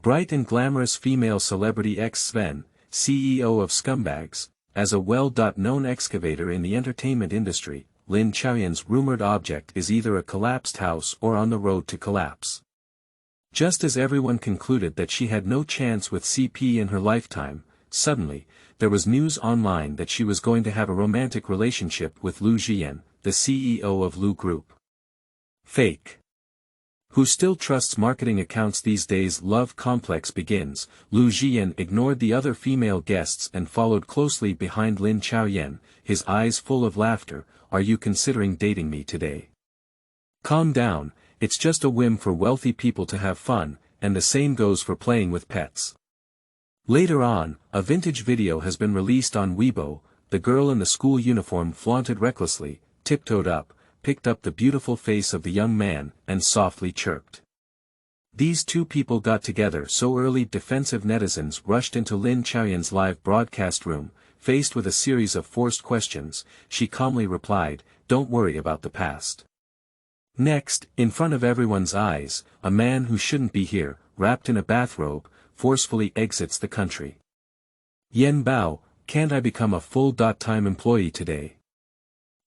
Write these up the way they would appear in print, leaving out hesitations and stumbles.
Bright and glamorous female celebrity X Sven, CEO of Scumbags, as a well-known excavator in the entertainment industry, Lin Chaoyan's rumored object is either a collapsed house or on the road to collapse. Just as everyone concluded that she had no chance with CP in her lifetime, suddenly, there was news online that she was going to have a romantic relationship with Lu Zhiyan, the CEO of Lu Group. Fake. Who still trusts marketing accounts these days? Love complex begins. Lu Zhiyan ignored the other female guests and followed closely behind Lin Chaoyan, his eyes full of laughter. Are you considering dating me today? Calm down, it's just a whim for wealthy people to have fun, and the same goes for playing with pets. Later on, a vintage video has been released on Weibo. The girl in the school uniform flaunted recklessly, tiptoed up, picked up the beautiful face of the young man, and softly chirped. These two people got together so early. Defensive netizens rushed into Lin Chaoyan's live broadcast room. Faced with a series of forced questions, she calmly replied, "Don't worry about the past." Next, in front of everyone's eyes, a man who shouldn't be here, wrapped in a bathrobe, forcefully exits the country. Yen Bao, can't I become a full-time employee today?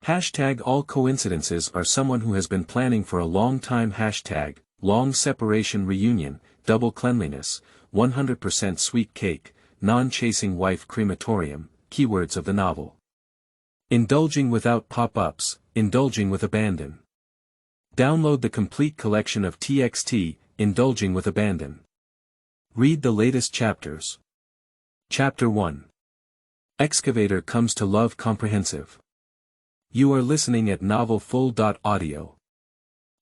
Hashtag all coincidences are someone who has been planning for a long time. Hashtag, long separation reunion, double cleanliness, 100% sweet cake, non-chasing wife crematorium, keywords of the novel. Indulging without pop-ups, indulging with abandon. Download the complete collection of TXT, Indulging with Abandon. Read the latest chapters. Chapter 1. Excavator comes to love comprehensive. You are listening at Novel Full.audio.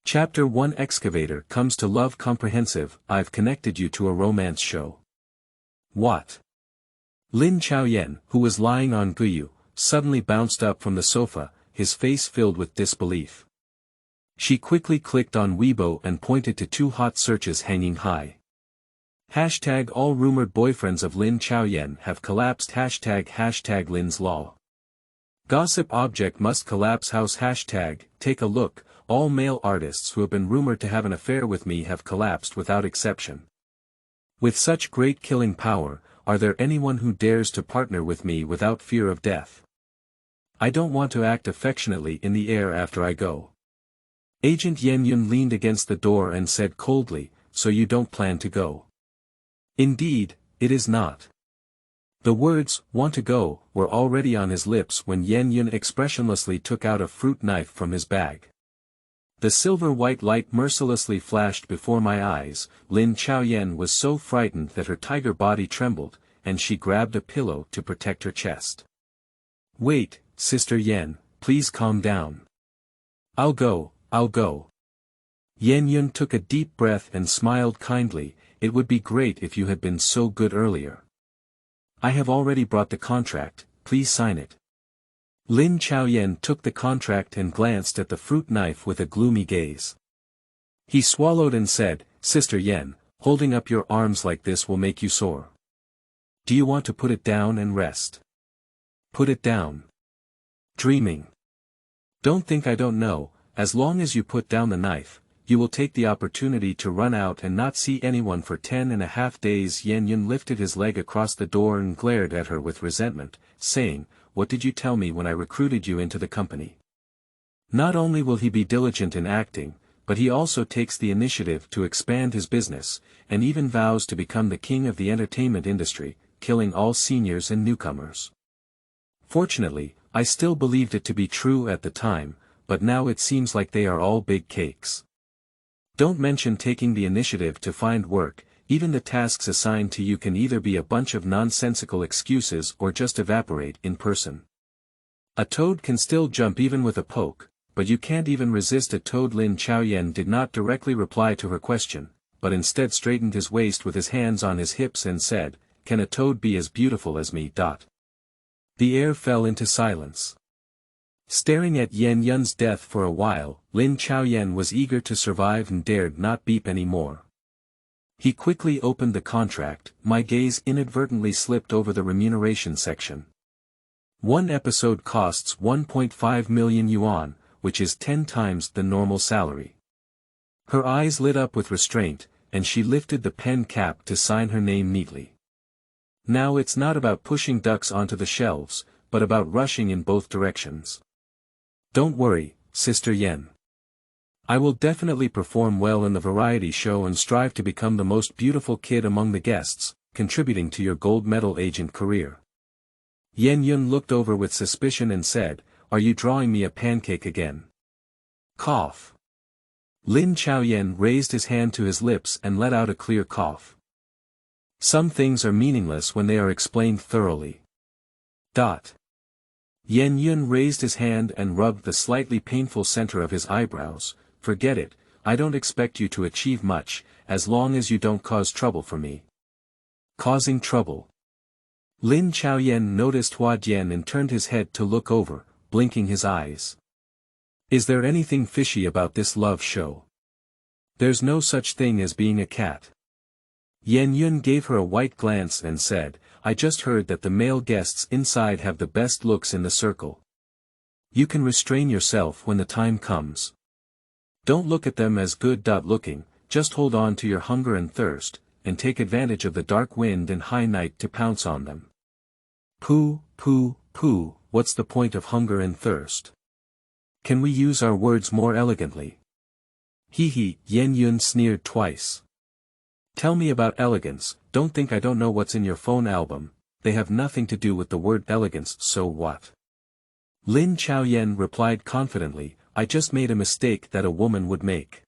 Chapter 1. Excavator comes to love comprehensive. I've connected you to a romance show. What? Lin Chaoyan, who was lying on Guyu, suddenly bounced up from the sofa, his face filled with disbelief. She quickly clicked on Weibo and pointed to two hot searches hanging high. Hashtag all rumored boyfriends of Lin Chaoyan have collapsed. Hashtag Lin's law. Gossip object must collapse house. Hashtag, take a look, all male artists who have been rumored to have an affair with me have collapsed without exception. With such great killing power, are there anyone who dares to partner with me without fear of death? I don't want to act affectionately in the air after I go. Agent Yen Yun leaned against the door and said coldly, so you don't plan to go? Indeed, it is not. The words, want to go, were already on his lips when Yen Yun expressionlessly took out a fruit knife from his bag. The silver-white light mercilessly flashed before my eyes. Lin Chaoyan was so frightened that her tiger body trembled, and she grabbed a pillow to protect her chest. Wait, Sister Yen, please calm down. I'll go. Yen Yun took a deep breath and smiled kindly. It would be great if you had been so good earlier. I have already brought the contract, please sign it. Lin Chaoyan took the contract and glanced at the fruit knife with a gloomy gaze. He swallowed and said, Sister Yen, holding up your arms like this will make you sore. Do you want to put it down and rest? Put it down. Dreaming. Don't think I don't know, as long as you put down the knife, you will take the opportunity to run out and not see anyone for 10.5 days. Yen Yun lifted his leg across the door and glared at her with resentment, saying, What did you tell me when I recruited you into the company? Not only will he be diligent in acting, but he also takes the initiative to expand his business, and even vows to become the king of the entertainment industry, killing all seniors and newcomers. Fortunately, I still believed it to be true at the time, but now it seems like they are all big cakes. Don't mention taking the initiative to find work. Even the tasks assigned to you can either be a bunch of nonsensical excuses or just evaporate in person. A toad can still jump even with a poke, but you can't even resist a toad. Lin Chaoyan did not directly reply to her question, but instead straightened his waist with his hands on his hips and said, Can a toad be as beautiful as me? The air fell into silence. Staring at Yen Yun's death for a while, Lin Chaoyan was eager to survive and dared not beep anymore. He quickly opened the contract. My gaze inadvertently slipped over the remuneration section. One episode costs 1.5 million yuan, which is 10 times the normal salary. Her eyes lit up with restraint. and she lifted the pen cap to sign her name neatly. Now it's not about pushing ducks onto the shelves, but about rushing in both directions. Don't worry, Sister Yen. I will definitely perform well in the variety show and strive to become the most beautiful kid among the guests, contributing to your gold medal agent career. Yen Yun looked over with suspicion and said, "Are you drawing me a pancake again?" Cough. Lin Chaoyan raised his hand to his lips and let out a clear cough. Some things are meaningless when they are explained thoroughly. Yen Yun raised his hand and rubbed the slightly painful center of his eyebrows. Forget it, I don't expect you to achieve much, as long as you don't cause trouble for me. Causing trouble. Lin Chaoyan noticed Hua Jian and turned his head to look over, blinking his eyes. Is there anything fishy about this love show? There's no such thing as being a cat. Yen Yun gave her a white glance and said, I just heard that the male guests inside have the best looks in the circle. You can restrain yourself when the time comes. Don't look at them as good-looking, just hold on to your hunger and thirst, and take advantage of the dark wind and high night to pounce on them. Pooh, what's the point of hunger and thirst? Can we use our words more elegantly? Hee, Yen Yun sneered twice. Tell me about elegance, don't think I don't know what's in your phone album, they have nothing to do with the word elegance, so what? Lin Chaoyan replied confidently, I just made a mistake that a woman would make.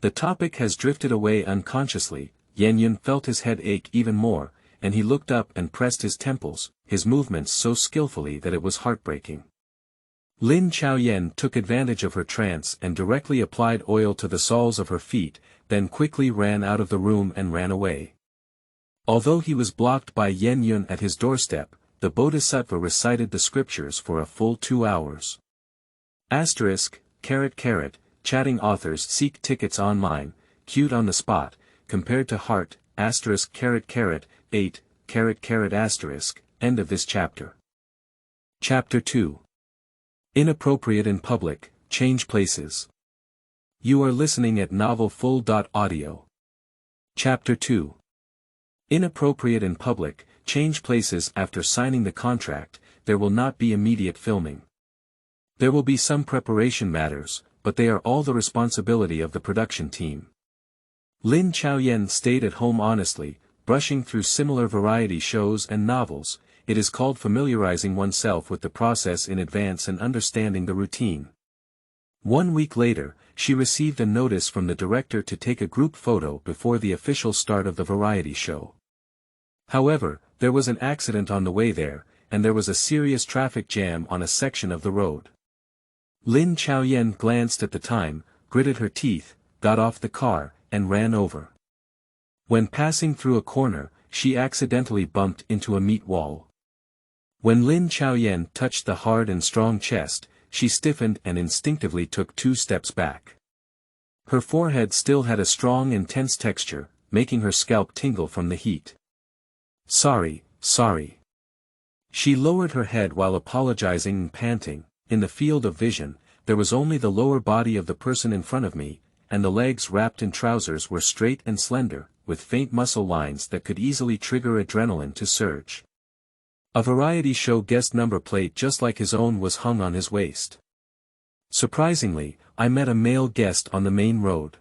The topic has drifted away unconsciously. Yen Yun felt his head ache even more, and he looked up and pressed his temples, his movements so skillfully that it was heartbreaking. Lin Chaoyan took advantage of her trance and directly applied oil to the soles of her feet, then quickly ran out of the room and ran away. Although he was blocked by Yen Yun at his doorstep, the Bodhisattva recited the scriptures for a full 2 hours. Chatting authors seek tickets online, queued on the spot, compared to heart, *8, end of this chapter. Chapter 2. Inappropriate in public, change places. You are listening at novelfull.audio. Chapter 2. Inappropriate in public, change places. After signing the contract, there will not be immediate filming. There will be some preparation matters, but they are all the responsibility of the production team. Lin Chaoyan stayed at home honestly, brushing through similar variety shows and novels. It is called familiarizing oneself with the process in advance and understanding the routine. 1 week later, she received a notice from the director to take a group photo before the official start of the variety show. However, there was an accident on the way there, and there was a serious traffic jam on a section of the road. Lin Chaoyan glanced at the time, gritted her teeth, got off the car, and ran over. When passing through a corner, she accidentally bumped into a meat wall. When Lin Chaoyan touched the hard and strong chest, she stiffened and instinctively took 2 steps back. Her forehead still had a strong and tense texture, making her scalp tingle from the heat. Sorry. She lowered her head while apologizing and panting. In the field of vision, there was only the lower body of the person in front of me, and the legs wrapped in trousers were straight and slender, with faint muscle lines that could easily trigger adrenaline to surge. A variety show guest number plate just like his own was hung on his waist. Surprisingly, I met a male guest on the main road.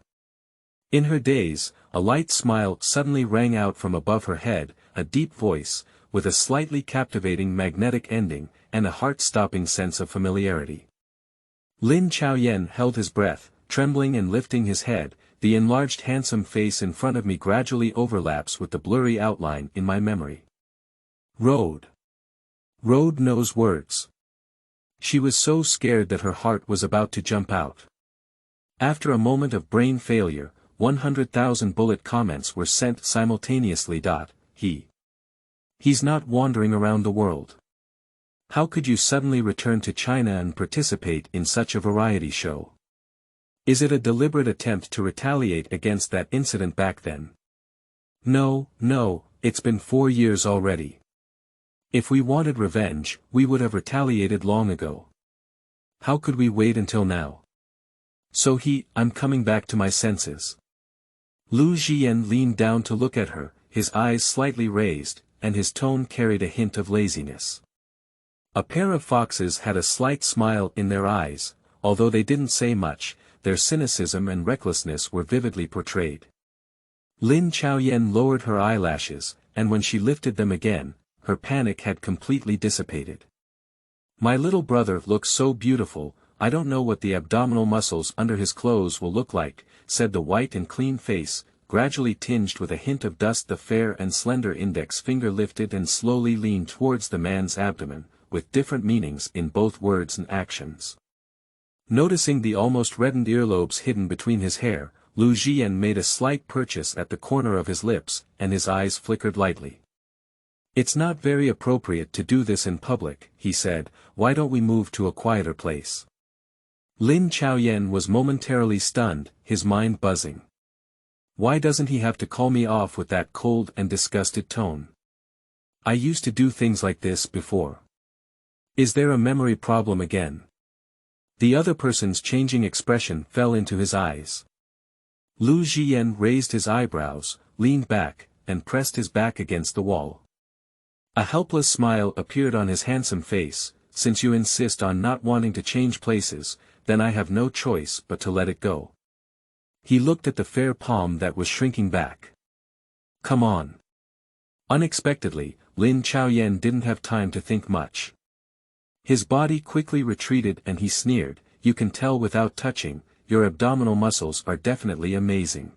In her daze, a light smile suddenly rang out from above her head, a deep voice, with a slightly captivating magnetic ending, and a heart-stopping sense of familiarity. Lin Chaoyan held his breath, trembling and lifting his head. The enlarged handsome face in front of me gradually overlaps with the blurry outline in my memory. Road knows words. She was so scared that her heart was about to jump out. After a moment of brain failure, 100,000 bullet comments were sent simultaneously. He's not wandering around the world. How could you suddenly return to China and participate in such a variety show? Is it a deliberate attempt to retaliate against that incident back then? No, it's been 4 years already. If we wanted revenge, we would have retaliated long ago. How could we wait until now? I'm coming back to my senses. Lu Zhiyan leaned down to look at her, his eyes slightly raised, and his tone carried a hint of laziness. A pair of foxes had a slight smile in their eyes, although they didn't say much, their cynicism and recklessness were vividly portrayed. Lin Chaoyan lowered her eyelashes, and when she lifted them again, her panic had completely dissipated. My little brother looks so beautiful, I don't know what the abdominal muscles under his clothes will look like, said the white and clean face, gradually tinged with a hint of dust. The fair and slender index finger lifted and slowly leaned towards the man's abdomen, with different meanings in both words and actions. Noticing the almost reddened earlobes hidden between his hair, Lu Zhiyan made a slight purchase at the corner of his lips, and his eyes flickered lightly. "It's not very appropriate to do this in public," he said, "why don't we move to a quieter place?" Lin Chaoyan was momentarily stunned, his mind buzzing. Why doesn't he have to call me off with that cold and disgusted tone? I used to do things like this before. Is there a memory problem again? The other person's changing expression fell into his eyes. Lu Zhiyan raised his eyebrows, leaned back, and pressed his back against the wall. A helpless smile appeared on his handsome face. "Since you insist on not wanting to change places, then I have no choice but to let it go." He looked at the fair palm that was shrinking back. "Come on." Unexpectedly, Lin Chaoyan didn't have time to think much. His body quickly retreated and he sneered, "You can tell without touching, your abdominal muscles are definitely amazing.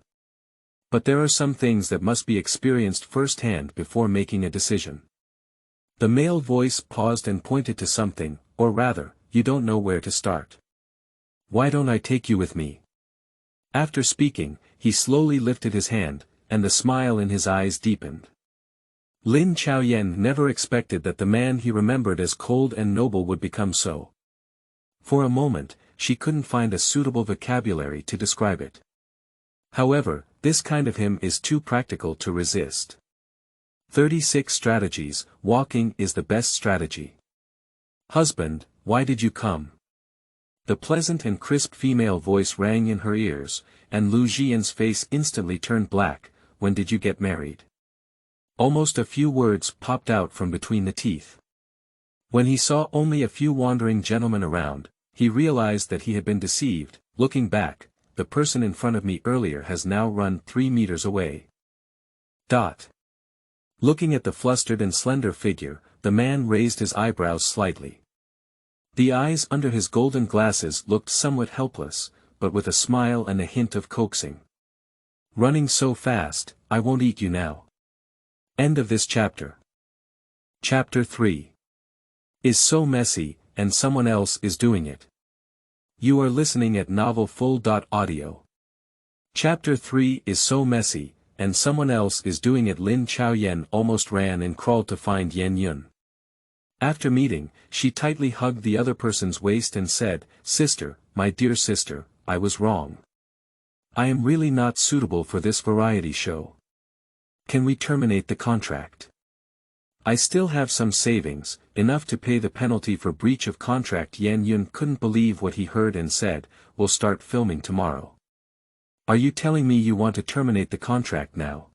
But there are some things that must be experienced firsthand before making a decision." The male voice paused and pointed to something, "Or rather, you don't know where to start. Why don't I take you with me?" After speaking, he slowly lifted his hand, and the smile in his eyes deepened. Lin Chaoyan never expected that the man he remembered as cold and noble would become so. For a moment, she couldn't find a suitable vocabulary to describe it. However, this kind of him is too practical to resist. 36 strategies, walking is the best strategy. "Husband, why did you come?" The pleasant and crisp female voice rang in her ears, and Lu Zhiyan's face instantly turned black. "When did you get married?" Almost a few words popped out from between the teeth. When he saw only a few wandering gentlemen around, he realized that he had been deceived. Looking back, the person in front of me earlier has now run 3 meters away. Looking at the flustered and slender figure, the man raised his eyebrows slightly. The eyes under his golden glasses looked somewhat helpless, but with a smile and a hint of coaxing. "Running so fast, I won't eat you now." End of this chapter. Chapter 3. Is so messy, and someone else is doing it. You are listening at novelfull.audio. Chapter 3 is so messy, and someone else is doing it. Lin Chaoyan almost ran and crawled to find Yan Yun. After meeting, she tightly hugged the other person's waist and said, "Sister, my dear sister, I was wrong. I am really not suitable for this variety show. Can we terminate the contract? I still have some savings, enough to pay the penalty for breach of contract." Yan Yun couldn't believe what he heard and said, "We'll start filming tomorrow. Are you telling me you want to terminate the contract now?"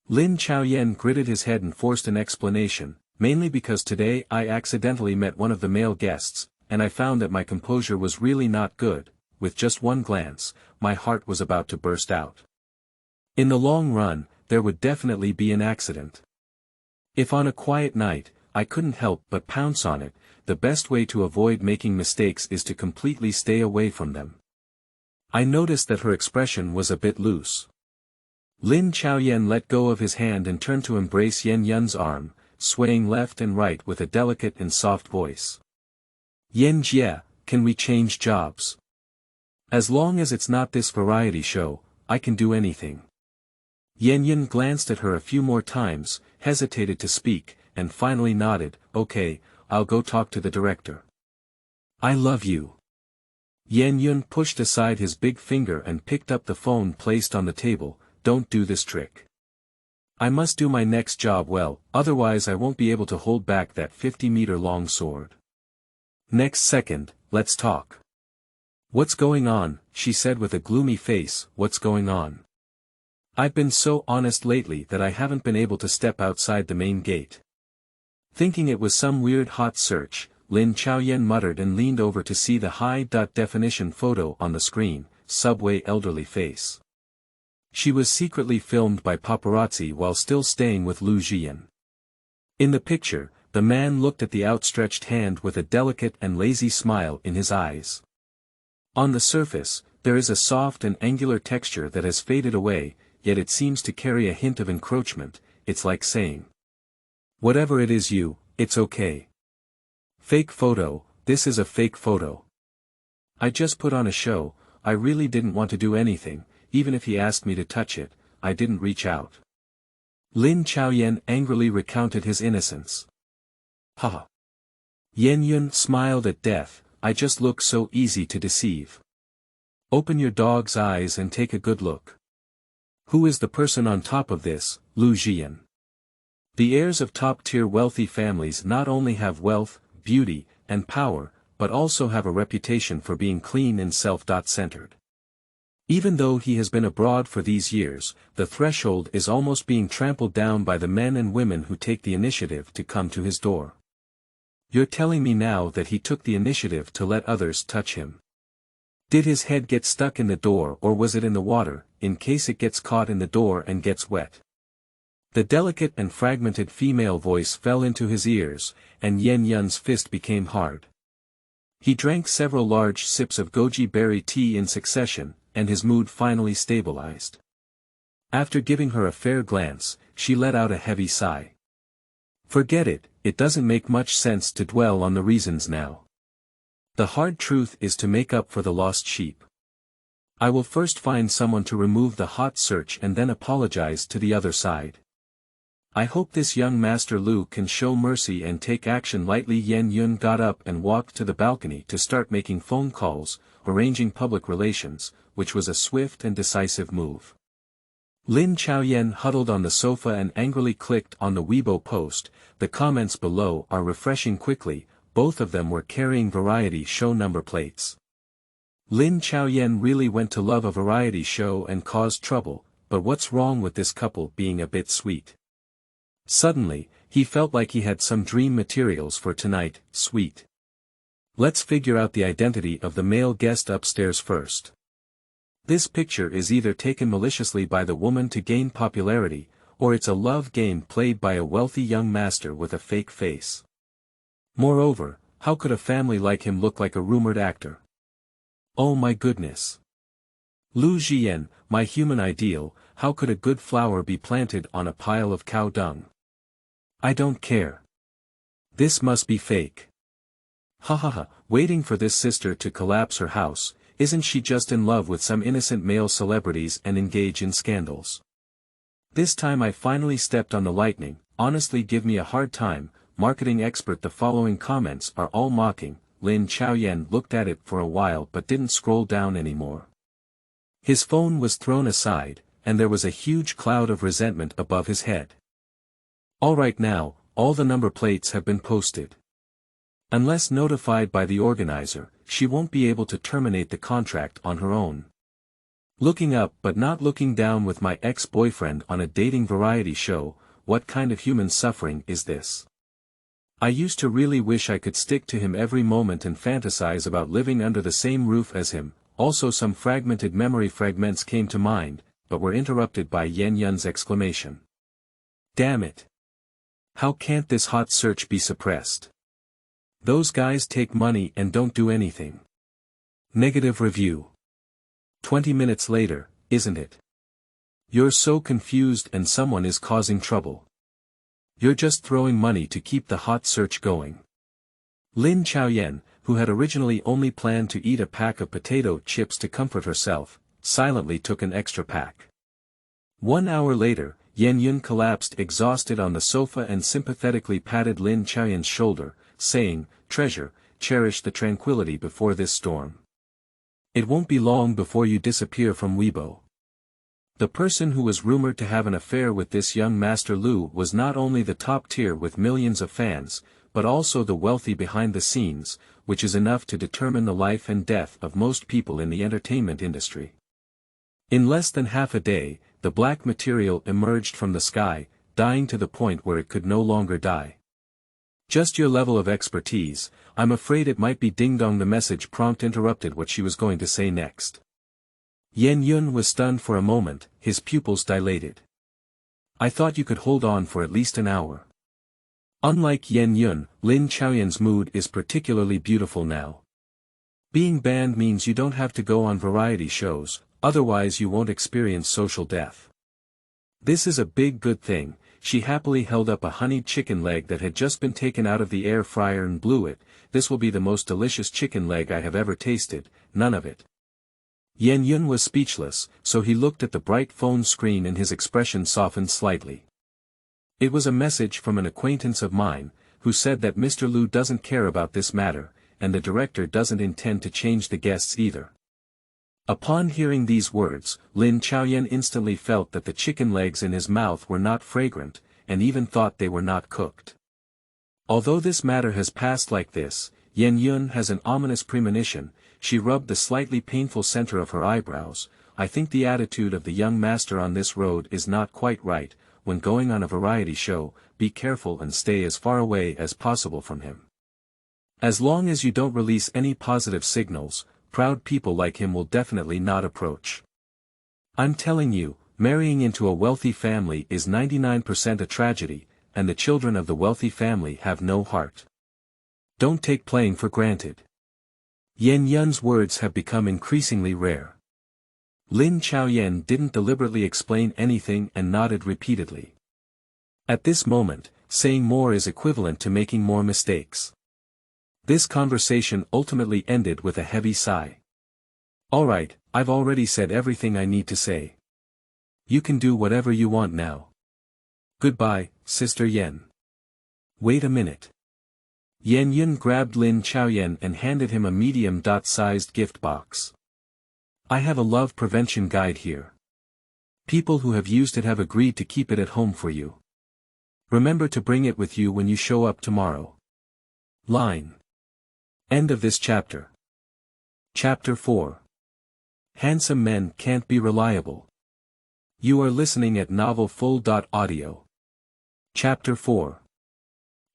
Lin Chaoyan gritted his head and forced an explanation, "Mainly because today I accidentally met one of the male guests, and I found that my composure was really not good. With just one glance, my heart was about to burst out. In the long run, there would definitely be an accident. If on a quiet night, I couldn't help but pounce on it, the best way to avoid making mistakes is to completely stay away from them." I noticed that her expression was a bit loose. Lin Chaoyan let go of his hand and turned to embrace Yan Yun's arm, swaying left and right with a delicate and soft voice. "Yan Jie, can we change jobs? As long as it's not this variety show, I can do anything." Yan Yun glanced at her a few more times, hesitated to speak, and finally nodded, "Okay, I'll go talk to the director." "I love you." Yan Yun pushed aside his big finger and picked up the phone placed on the table. "Don't do this trick. I must do my next job well, otherwise I won't be able to hold back that 50-meter-long sword." Next second, "Let's talk." "What's going on?" she said with a gloomy face. "What's going on?" I've been so honest lately that I haven't been able to step outside the main gate. Thinking it was some weird hot search, Lin Chaoyan muttered and leaned over to see the high-definition photo on the screen, subway elderly face. She was secretly filmed by paparazzi while still staying with Lu Zhiyan. In the picture, the man looked at the outstretched hand with a delicate and lazy smile in his eyes. On the surface, there is a soft and angular texture that has faded away, yet it seems to carry a hint of encroachment. It's like saying, "Whatever it is it's okay. Fake photo, this is a fake photo. I just put on a show, I really didn't want to do anything, even if he asked me to touch it, I didn't reach out." Lin Chaoyan angrily recounted his innocence. Haha. Yan Yun smiled at death, "I just look so easy to deceive. Open your dog's eyes and take a good look. Who is the person on top of this, Lu Zhiyan?" The heirs of top-tier wealthy families not only have wealth, beauty, and power, but also have a reputation for being clean and self-centered. Even though he has been abroad for these years, the threshold is almost being trampled down by the men and women who take the initiative to come to his door. You're telling me now that he took the initiative to let others touch him? Did his head get stuck in the door or was it in the water, in case it gets caught in the door and gets wet? The delicate and fragmented female voice fell into his ears, and Yan Yun's fist became hard. He drank several large sips of goji berry tea in succession, and his mood finally stabilized. After giving her a fair glance, she let out a heavy sigh. Forget it, it doesn't make much sense to dwell on the reasons now. The hard truth is to make up for the lost sheep. I will first find someone to remove the hot search and then apologize to the other side. I hope this young Master Lu can show mercy and take action lightly. Yan Yun got up and walked to the balcony to start making phone calls, arranging public relations, which was a swift and decisive move. Lin Chaoyan huddled on the sofa and angrily clicked on the Weibo post. The comments below are refreshing quickly, both of them were carrying variety show number plates. Lin Chaoyan really went to love a variety show and caused trouble, but what's wrong with this couple being a bit sweet? Suddenly, he felt like he had some dream materials for tonight. Sweet. Let's figure out the identity of the male guest upstairs first. This picture is either taken maliciously by the woman to gain popularity, or it's a love game played by a wealthy young master with a fake face. Moreover, how could a family like him look like a rumored actor? Oh my goodness. Lu Zhiyan, my human ideal, how could a good flower be planted on a pile of cow dung? I don't care. This must be fake. Ha ha ha, waiting for this sister to collapse her house, isn't she just in love with some innocent male celebrities and engage in scandals? This time I finally stepped on the lightning, honestly give me a hard time, marketing expert. The following comments are all mocking. Lin Chaoyan looked at it for a while but didn't scroll down anymore. His phone was thrown aside, and there was a huge cloud of resentment above his head. Alright, now, all the number plates have been posted. Unless notified by the organizer, she won't be able to terminate the contract on her own. Looking up but not looking down with my ex-boyfriend on a dating variety show, what kind of human suffering is this? I used to really wish I could stick to him every moment and fantasize about living under the same roof as him. Also some fragmented memory fragments came to mind, but were interrupted by Yan Yun's exclamation. Damn it! How can't this hot search be suppressed? Those guys take money and don't do anything. Negative review. 20 minutes later, isn't it? You're so confused and someone is causing trouble. You're just throwing money to keep the hot search going. Lin Chaoyan, who had originally only planned to eat a pack of potato chips to comfort herself, silently took an extra pack. 1 hour later, Yan Yun collapsed exhausted on the sofa and sympathetically patted Lin Chaoyan's shoulder, saying, "Treasure, cherish the tranquility before this storm. It won't be long before you disappear from Weibo." The person who was rumored to have an affair with this young Master Lu was not only the top tier with millions of fans, but also the wealthy behind the scenes, which is enough to determine the life and death of most people in the entertainment industry. In less than half a day, the black material emerged from the sky, dying to the point where it could no longer die. Just your level of expertise, I'm afraid it might be ding-dong. The message prompt interrupted what she was going to say next. Yen Yun was stunned for a moment, his pupils dilated. I thought you could hold on for at least an hour. Unlike Yen Yun, Lin Chaoyan's mood is particularly beautiful now. Being banned means you don't have to go on variety shows, otherwise you won't experience social death. This is a big good thing. She happily held up a honeyed chicken leg that had just been taken out of the air fryer and blew it. This will be the most delicious chicken leg I have ever tasted, none of it. Yen Yun was speechless, so he looked at the bright phone screen and his expression softened slightly. It was a message from an acquaintance of mine, who said that Mr. Lu doesn't care about this matter, and the director doesn't intend to change the guests either. Upon hearing these words, Lin Chaoyan instantly felt that the chicken legs in his mouth were not fragrant, and even thought they were not cooked. Although this matter has passed like this, Yen Yun has an ominous premonition. She rubbed the slightly painful center of her eyebrows. I think the attitude of the young master on this road is not quite right. When going on a variety show, be careful and stay as far away as possible from him. As long as you don't release any positive signals, proud people like him will definitely not approach. I'm telling you, marrying into a wealthy family is 99% a tragedy, and the children of the wealthy family have no heart. Don't take playing for granted. Yen Yun's words have become increasingly rare. Lin Chaoyan didn't deliberately explain anything and nodded repeatedly. At this moment, saying more is equivalent to making more mistakes. This conversation ultimately ended with a heavy sigh. Alright, I've already said everything I need to say. You can do whatever you want now. Goodbye, Sister Yen. Wait a minute. Yen Yun grabbed Lin Chaoyan and handed him a medium-sized gift box. I have a love prevention guide here. People who have used it have agreed to keep it at home for you. Remember to bring it with you when you show up tomorrow. Line. End of this chapter. Chapter 4. Handsome men can't be reliable. You are listening at novelfull.audio. Chapter 4.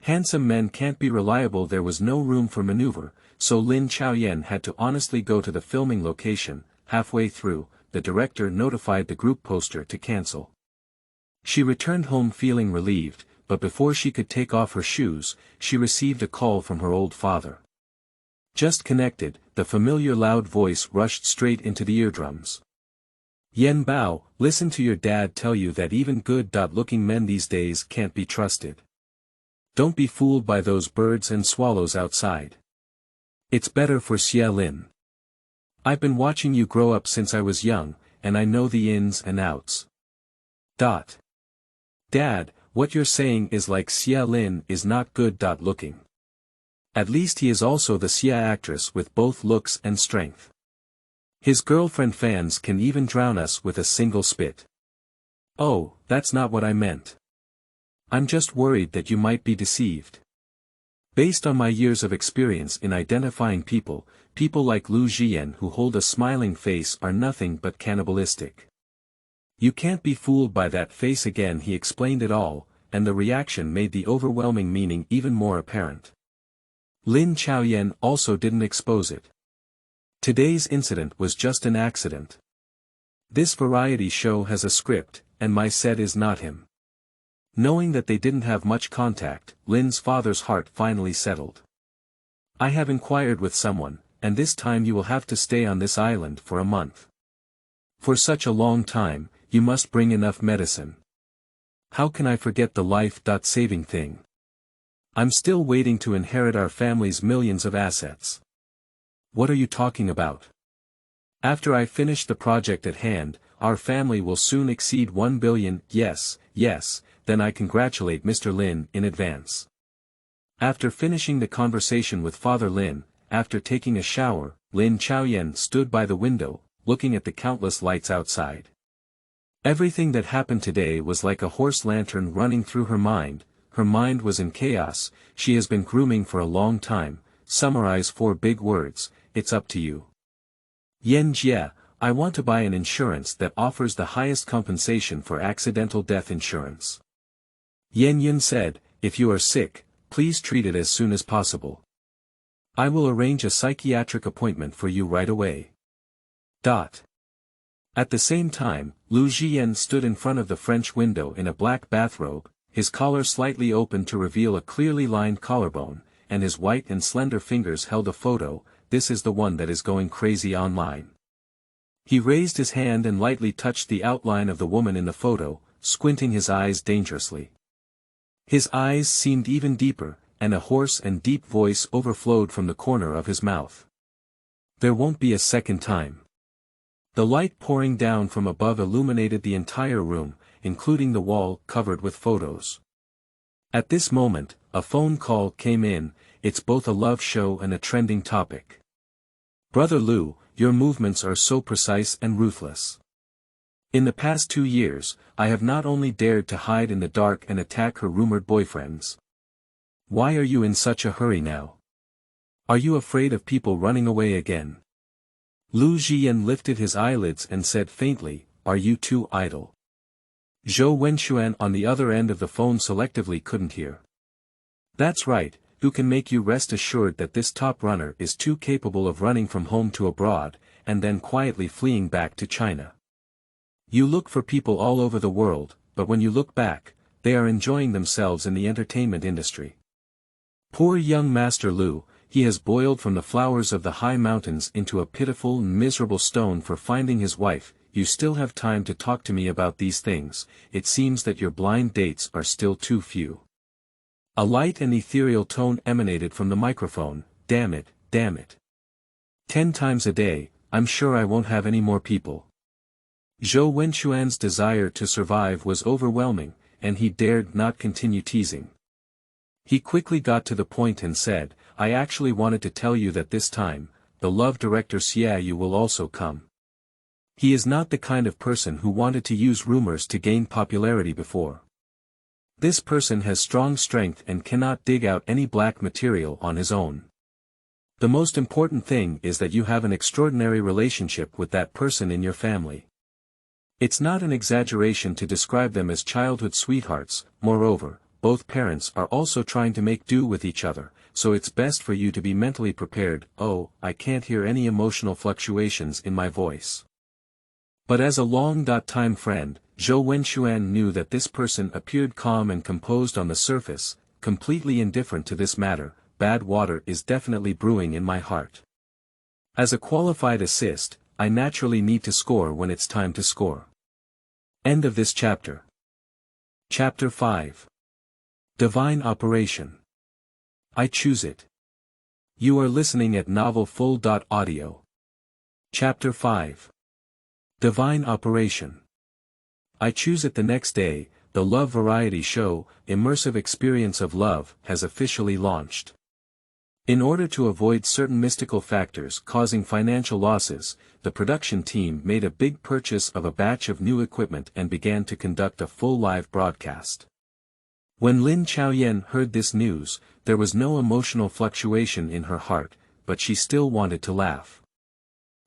Handsome men can't be reliable. There was no room for maneuver, so Lin Chaoyan had to honestly go to the filming location. Halfway through, the director notified the group poster to cancel. She returned home feeling relieved, but before she could take off her shoes, she received a call from her old father. Just connected, the familiar loud voice rushed straight into the eardrums. Yen Bao, listen to your dad tell you that even good-looking men these days can't be trusted. Don't be fooled by those birds and swallows outside. It's better for Xia Lin. I've been watching you grow up since I was young, and I know the ins and outs. Dad, what you're saying is like Xia Lin is not good-looking. At least he is also the Xia actress with both looks and strength. His girlfriend fans can even drown us with a single spit. Oh, that's not what I meant. I'm just worried that you might be deceived. Based on my years of experience in identifying people like Lu Zhiyan who hold a smiling face are nothing but cannibalistic. You can't be fooled by that face again. He explained it all, and the reaction made the overwhelming meaning even more apparent. Lin Chaoyan also didn't expose it. Today's incident was just an accident. This variety show has a script, and my set is not him. Knowing that they didn't have much contact, Lin's father's heart finally settled. I have inquired with someone, and this time you will have to stay on this island for a month. For such a long time, you must bring enough medicine. How can I forget the life-saving thing? I'm still waiting to inherit our family's millions of assets. What are you talking about? After I finish the project at hand, our family will soon exceed 1 billion, yes, then I congratulate Mr. Lin in advance. After finishing the conversation with Father Lin, after taking a shower, Lin Chaoyan stood by the window, looking at the countless lights outside. Everything that happened today was like a horse lantern running through her mind was in chaos. She has been grooming for a long time. Summarize 4 big words, it's up to you. Yen Jie, I want to buy an insurance that offers the highest compensation for accidental death insurance. Yan Yun said, if you are sick, please treat it as soon as possible. I will arrange a psychiatric appointment for you right away. At the same time, Lu Zhiyan stood in front of the French window in a black bathrobe, his collar slightly open to reveal a clearly lined collarbone, and his white and slender fingers held a photo. This is the one that is going crazy online. He raised his hand and lightly touched the outline of the woman in the photo, squinting his eyes dangerously. His eyes seemed even deeper, and a hoarse and deep voice overflowed from the corner of his mouth. There won't be a second time. The light pouring down from above illuminated the entire room, including the wall covered with photos. At this moment, a phone call came in. It's both a love show and a trending topic. Brother Lu, your movements are so precise and ruthless. In the past 2 years, I have not only dared to hide in the dark and attack her rumored boyfriends. Why are you in such a hurry now? Are you afraid of people running away again? Lu Zhiyan lifted his eyelids and said faintly, are you too idle? Zhou Wenxuan on the other end of the phone selectively couldn't hear. That's right, who can make you rest assured that this top runner is too capable of running from home to abroad, and then quietly fleeing back to China. You look for people all over the world, but when you look back, they are enjoying themselves in the entertainment industry. Poor young Master Lu, he has boiled from the flowers of the high mountains into a pitiful and miserable stone for finding his wife. You still have time to talk to me about these things. It seems that your blind dates are still too few. A light and ethereal tone emanated from the microphone. Damn it, damn it. 10 times a day, I'm sure I won't have any more people. Zhou Wenxuan's desire to survive was overwhelming, and he dared not continue teasing. He quickly got to the point and said, I actually wanted to tell you that this time, the love director Xiaoyu will also come. He is not the kind of person who wanted to use rumors to gain popularity before. This person has strong strength and cannot dig out any black material on his own. The most important thing is that you have an extraordinary relationship with that person in your family. It's not an exaggeration to describe them as childhood sweethearts. Moreover, both parents are also trying to make do with each other, so it's best for you to be mentally prepared. Oh, I can't hear any emotional fluctuations in my voice. But as a long-time friend, Zhou Wenxuan knew that this person appeared calm and composed on the surface, completely indifferent to this matter. Bad water is definitely brewing in my heart. As a qualified assist, I naturally need to score when it's time to score. End of this chapter. Chapter 5. Divine Operation. I choose it. You are listening at novelfull.audio. Chapter 5. Divine Operation. I choose it. The next day, the love variety show, Immersive Experience of Love, has officially launched. In order to avoid certain mystical factors causing financial losses, the production team made a big purchase of a batch of new equipment and began to conduct a full live broadcast. When Lin Chaoyan heard this news, there was no emotional fluctuation in her heart, but she still wanted to laugh.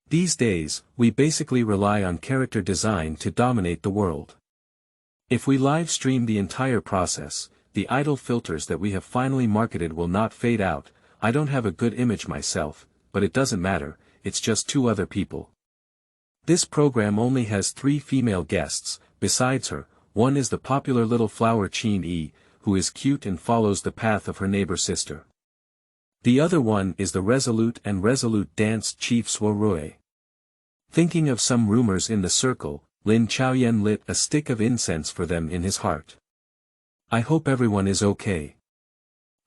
These days, we basically rely on character design to dominate the world. If we live stream the entire process, the idle filters that we have finally marketed will not fade out. I don't have a good image myself, but it doesn't matter, it's just 2 other people. This program only has 3 female guests. Besides her, one is the popular little flower Chin Yi, who is cute and follows the path of her neighbor sister. The other one is the resolute dance chief Suorui. Thinking of some rumors in the circle, Lin Chaoyan lit a stick of incense for them in his heart. I hope everyone is okay.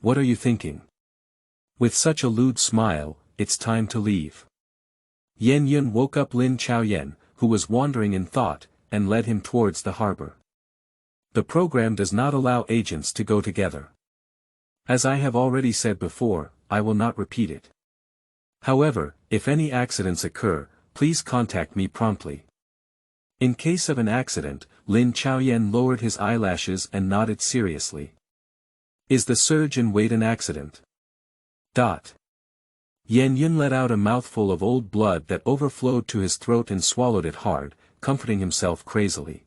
What are you thinking? With such a lewd smile, it's time to leave. Yan Yun woke up Lin Chaoyan, who was wandering in thought, and led him towards the harbor. The program does not allow agents to go together. As I have already said before, I will not repeat it. However, if any accidents occur, please contact me promptly. In case of an accident, Lin Chaoyan lowered his eyelashes and nodded seriously. Is the surge in weight an accident? Yan Yun let out a mouthful of old blood that overflowed to his throat and swallowed it hard, comforting himself crazily.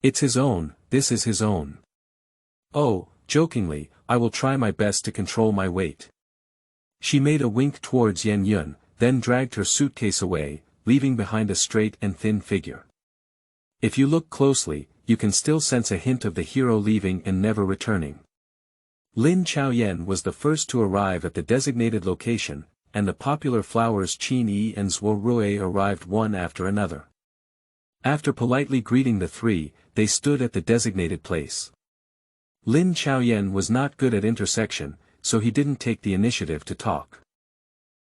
It's his own, this is his own. Oh, jokingly, I will try my best to control my weight. She made a wink towards Yan Yun, then dragged her suitcase away, leaving behind a straight and thin figure. If you look closely, you can still sense a hint of the hero leaving and never returning. Lin Chaoyan was the first to arrive at the designated location, and the popular flowers Qin Yi and Zhuo Rui arrived one after another. After politely greeting the three, they stood at the designated place. Lin Chaoyan was not good at intersection, so he didn't take the initiative to talk.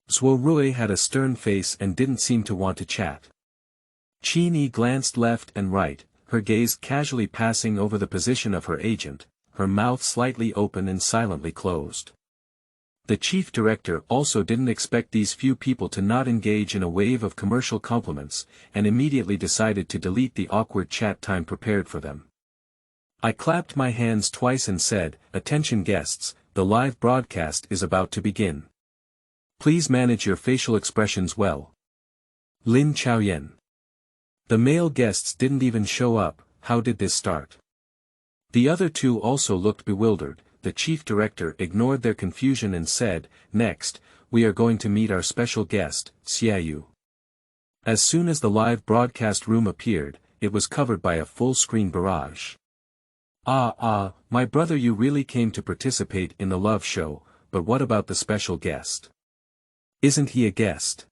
Zhuo Rui had a stern face and didn't seem to want to chat. Qin Yi glanced left and right, her gaze casually passing over the position of her agent, her mouth slightly open and silently closed. The chief director also didn't expect these few people to not engage in a wave of commercial compliments, and immediately decided to delete the awkward chat time prepared for them. I clapped my hands twice and said, "Attention guests, the live broadcast is about to begin. Please manage your facial expressions well. Lin Chaoyan." The male guests didn't even show up. How did this start? The other two also looked bewildered. The chief director ignored their confusion and said, "Next, we are going to meet our special guest, Xiaoyu." As soon as the live broadcast room appeared, it was covered by a full-screen barrage. My brother, you really came to participate in the love show, but what about the special guest? Isn't he a guest?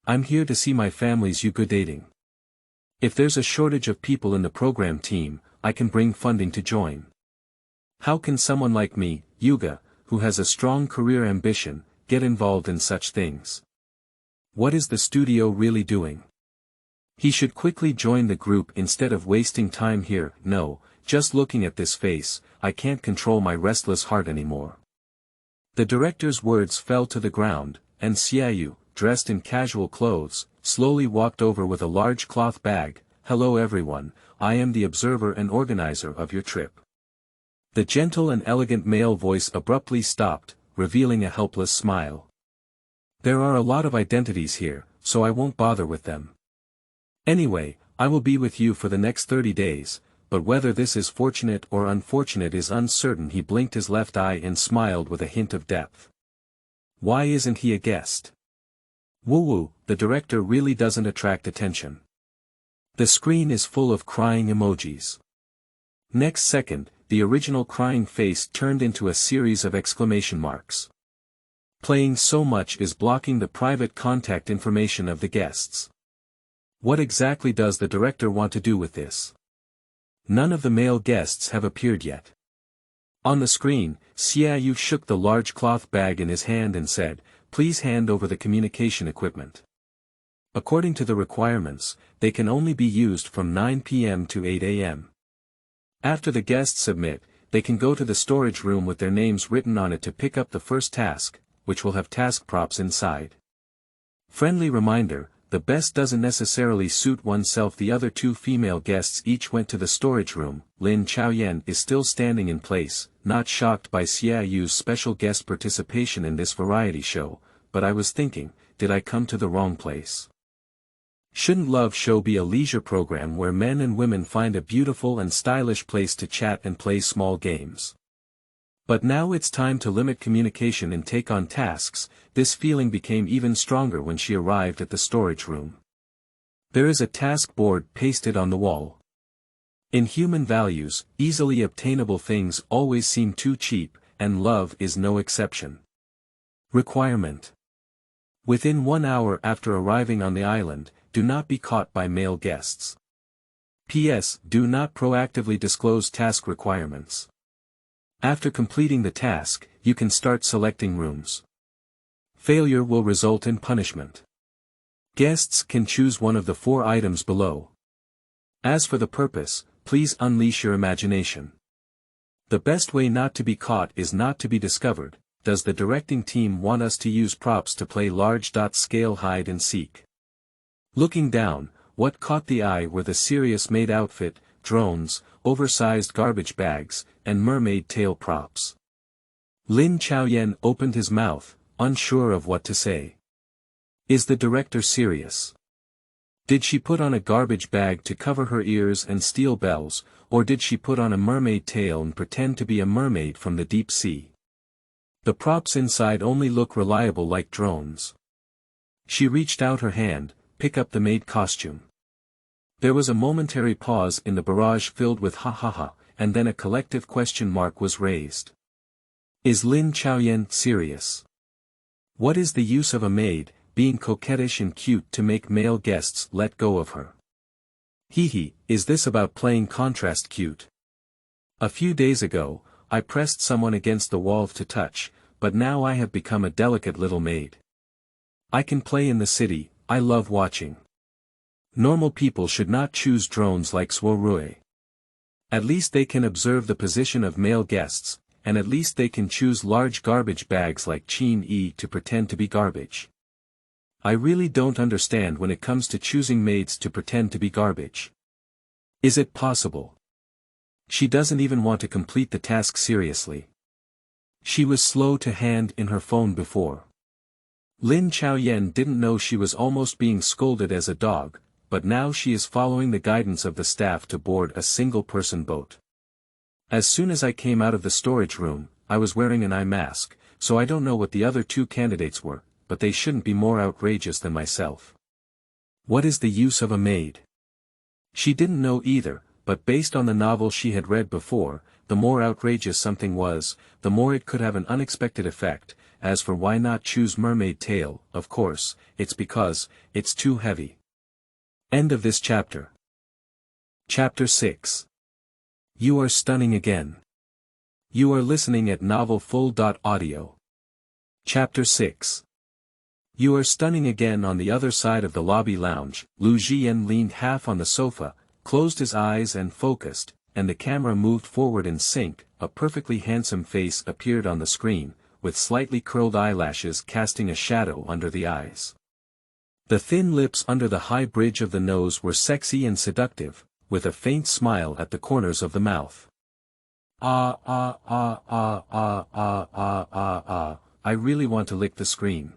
I'm here to see my family's you good dating. If there's a shortage of people in the program team, I can bring funding to join. How can someone like me, Yuga, who has a strong career ambition, get involved in such things? What is the studio really doing? He should quickly join the group instead of wasting time here. No, just looking at this face, I can't control my restless heart anymore. The director's words fell to the ground, and Xiaoyu, dressed in casual clothes, slowly walked over with a large cloth bag. "Hello everyone, I am the observer and organizer of your trip." The gentle and elegant male voice abruptly stopped, revealing a helpless smile. "There are a lot of identities here, so I won't bother with them. Anyway, I will be with you for the next 30 days, but whether this is fortunate or unfortunate is uncertain." He blinked his left eye and smiled with a hint of depth. Why isn't he a guest? Woo-woo, the director really doesn't attract attention. The screen is full of crying emojis. Next second, the original crying face turned into a series of exclamation marks. Playing so much is blocking the private contact information of the guests. What exactly does the director want to do with this? None of the male guests have appeared yet. On the screen, Xiaoyu shook the large cloth bag in his hand and said, "Please hand over the communication equipment. According to the requirements, they can only be used from 9 p.m. to 8 a.m. After the guests submit, they can go to the storage room with their names written on it to pick up the first task, which will have task props inside. Friendly reminder, the best doesn't necessarily suit oneself." The other two female guests each went to the storage room. Lin Chaoyan is still standing in place, not shocked by Xiaoyu's special guest participation in this variety show, but I was thinking, did I come to the wrong place? Shouldn't Love Show be a leisure program where men and women find a beautiful and stylish place to chat and play small games? But now it's time to limit communication and take on tasks. This feeling became even stronger when she arrived at the storage room. There is a task board pasted on the wall. In human values, easily obtainable things always seem too cheap, and love is no exception. Requirement: within 1 hour after arriving on the island, do not be caught by male guests. P.S. Do not proactively disclose task requirements. After completing the task, you can start selecting rooms. Failure will result in punishment. Guests can choose one of the 4 items below. As for the purpose, please unleash your imagination. The best way not to be caught is not to be discovered. Does the directing team want us to use props to play large-scale hide and seek? Looking down, what caught the eye were the serious maid outfit, drones, oversized garbage bags, and mermaid tail props. Lin Chaoyan opened his mouth, unsure of what to say. Is the director serious? Did she put on a garbage bag to cover her ears and steal bells, or did she put on a mermaid tail and pretend to be a mermaid from the deep sea? The props inside only look reliable like drones. She reached out her hand, pick up the maid costume. There was a momentary pause in the barrage filled with ha ha ha, and then a collective question mark was raised. Is Lin Chaoyan serious? What is the use of a maid, being coquettish and cute to make male guests let go of her? Hee, is this about playing contrast cute? A few days ago, I pressed someone against the wall to touch, but now I have become a delicate little maid. I can play in the city, I love watching. Normal people should not choose drones like Swo. At least they can observe the position of male guests, and at least they can choose large garbage bags like Chin E to pretend to be garbage. I really don't understand when it comes to choosing maids to pretend to be garbage. Is it possible? She doesn't even want to complete the task seriously. She was slow to hand in her phone before. Lin Chaoyan didn't know she was almost being scolded as a dog, but now she is following the guidance of the staff to board a single-person boat. As soon as I came out of the storage room, I was wearing an eye mask, so I don't know what the other two candidates were, but they shouldn't be more outrageous than myself. What is the use of a maid? She didn't know either, but based on the novel she had read before, the more outrageous something was, the more it could have an unexpected effect. As for why not choose mermaid tail, of course, it's because, it's too heavy. End of this chapter. Chapter 6. You are stunning again. You are listening at novelfull.audio. Chapter 6. You are stunning again. On the other side of the lobby lounge, Lu Zhiyan leaned half on the sofa, closed his eyes and focused, and the camera moved forward in sync. A perfectly handsome face appeared on the screen, with slightly curled eyelashes casting a shadow under the eyes. The thin lips under the high bridge of the nose were sexy and seductive, with a faint smile at the corners of the mouth. I really want to lick the screen.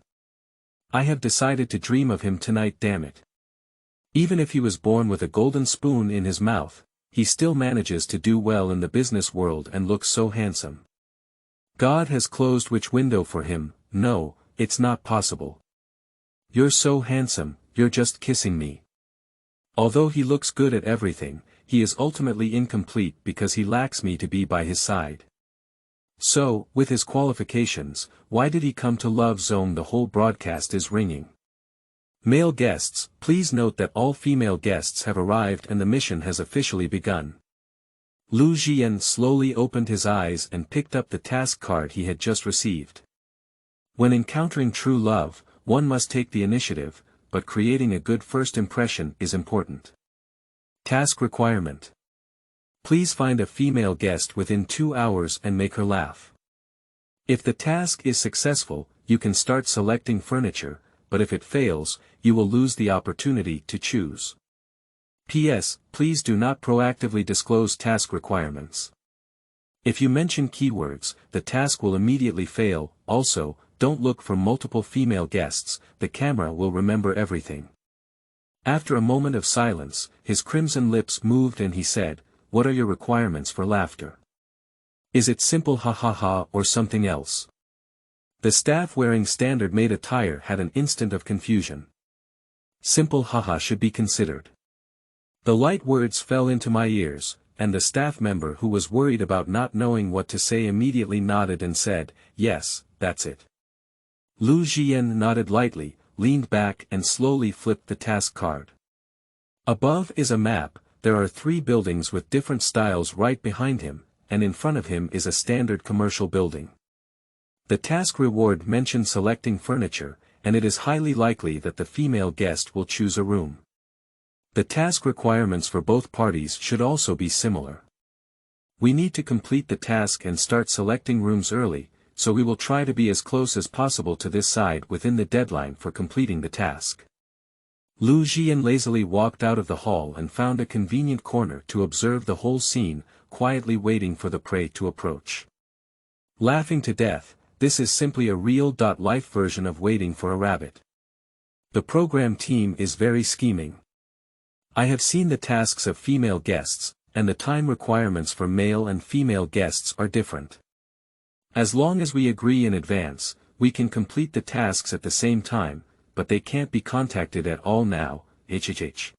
I have decided to dream of him tonight, damn it. Even if he was born with a golden spoon in his mouth, he still manages to do well in the business world and looks so handsome. God has closed which window for him? No, it's not possible. You're so handsome, you're just kissing me. Although he looks good at everything, he is ultimately incomplete because he lacks me to be by his side. So, with his qualifications, why did he come to Love Zone? The whole broadcast is ringing. Male guests, please note that all female guests have arrived and the mission has officially begun. Lu Zhiyan slowly opened his eyes and picked up the task card he had just received. When encountering true love, one must take the initiative, but creating a good first impression is important. Task requirement. Please find a female guest within 2 hours and make her laugh. If the task is successful, you can start selecting furniture, but if it fails, you will lose the opportunity to choose. P.S. Please do not proactively disclose task requirements. If you mention keywords, the task will immediately fail. Also, don't look for multiple female guests, the camera will remember everything. After a moment of silence, his crimson lips moved and he said, "What are your requirements for laughter? Is it simple ha ha ha or something else?" The staff wearing standard maid attire had an instant of confusion. Simple haha should be considered. The light words fell into my ears, and the staff member who was worried about not knowing what to say immediately nodded and said, "Yes, that's it." Lu Zhiyan nodded lightly, leaned back and slowly flipped the task card. Above is a map. There are 3 buildings with different styles right behind him, and in front of him is a standard commercial building. The task reward mentioned selecting furniture, and it is highly likely that the female guest will choose a room. The task requirements for both parties should also be similar. We need to complete the task and start selecting rooms early, so we will try to be as close as possible to this side within the deadline for completing the task. Lu Zhiyan lazily walked out of the hall and found a convenient corner to observe the whole scene, quietly waiting for the prey to approach. Laughing to death, this is simply a real-life version of Waiting for a Rabbit. The program team is very scheming. I have seen the tasks of female guests, and the time requirements for male and female guests are different. As long as we agree in advance, we can complete the tasks at the same time, but they can't be contacted at all now, hhh.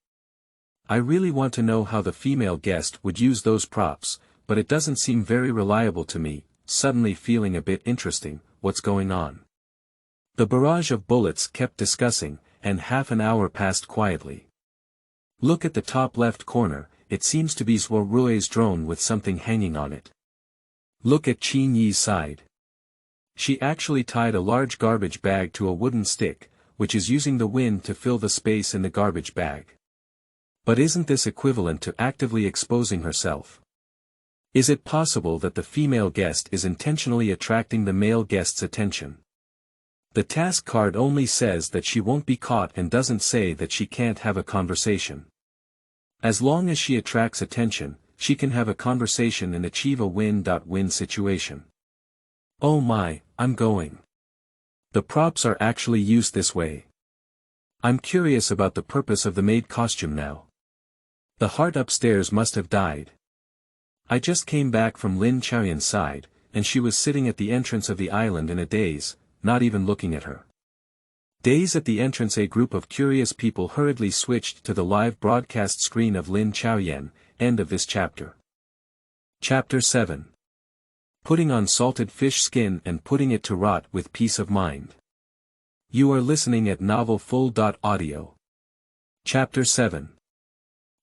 I really want to know how the female guest would use those props, but it doesn't seem very reliable to me, suddenly feeling a bit interesting, what's going on? The barrage of bullets kept discussing, and half an hour passed quietly. Look at the top left corner, it seems to be Zhuo Rui's drone with something hanging on it. Look at Qin Yi's side. She actually tied a large garbage bag to a wooden stick, which is using the wind to fill the space in the garbage bag. But isn't this equivalent to actively exposing herself? Is it possible that the female guest is intentionally attracting the male guest's attention? The task card only says that she won't be caught and doesn't say that she can't have a conversation. As long as she attracts attention, she can have a conversation and achieve a win-win situation. Oh my, I'm going. The props are actually used this way. I'm curious about the purpose of the maid costume now. The heart upstairs must have died. I just came back from Lin Chaoyan's side, and she was sitting at the entrance of the island in a daze, not even looking at her. Days at the entrance, a group of curious people hurriedly switched to the live broadcast screen of Lin Chaoyan. End of this chapter. Chapter 7. Putting on salted fish skin and putting it to rot with peace of mind. You are listening at novelfull.audio. Chapter 7.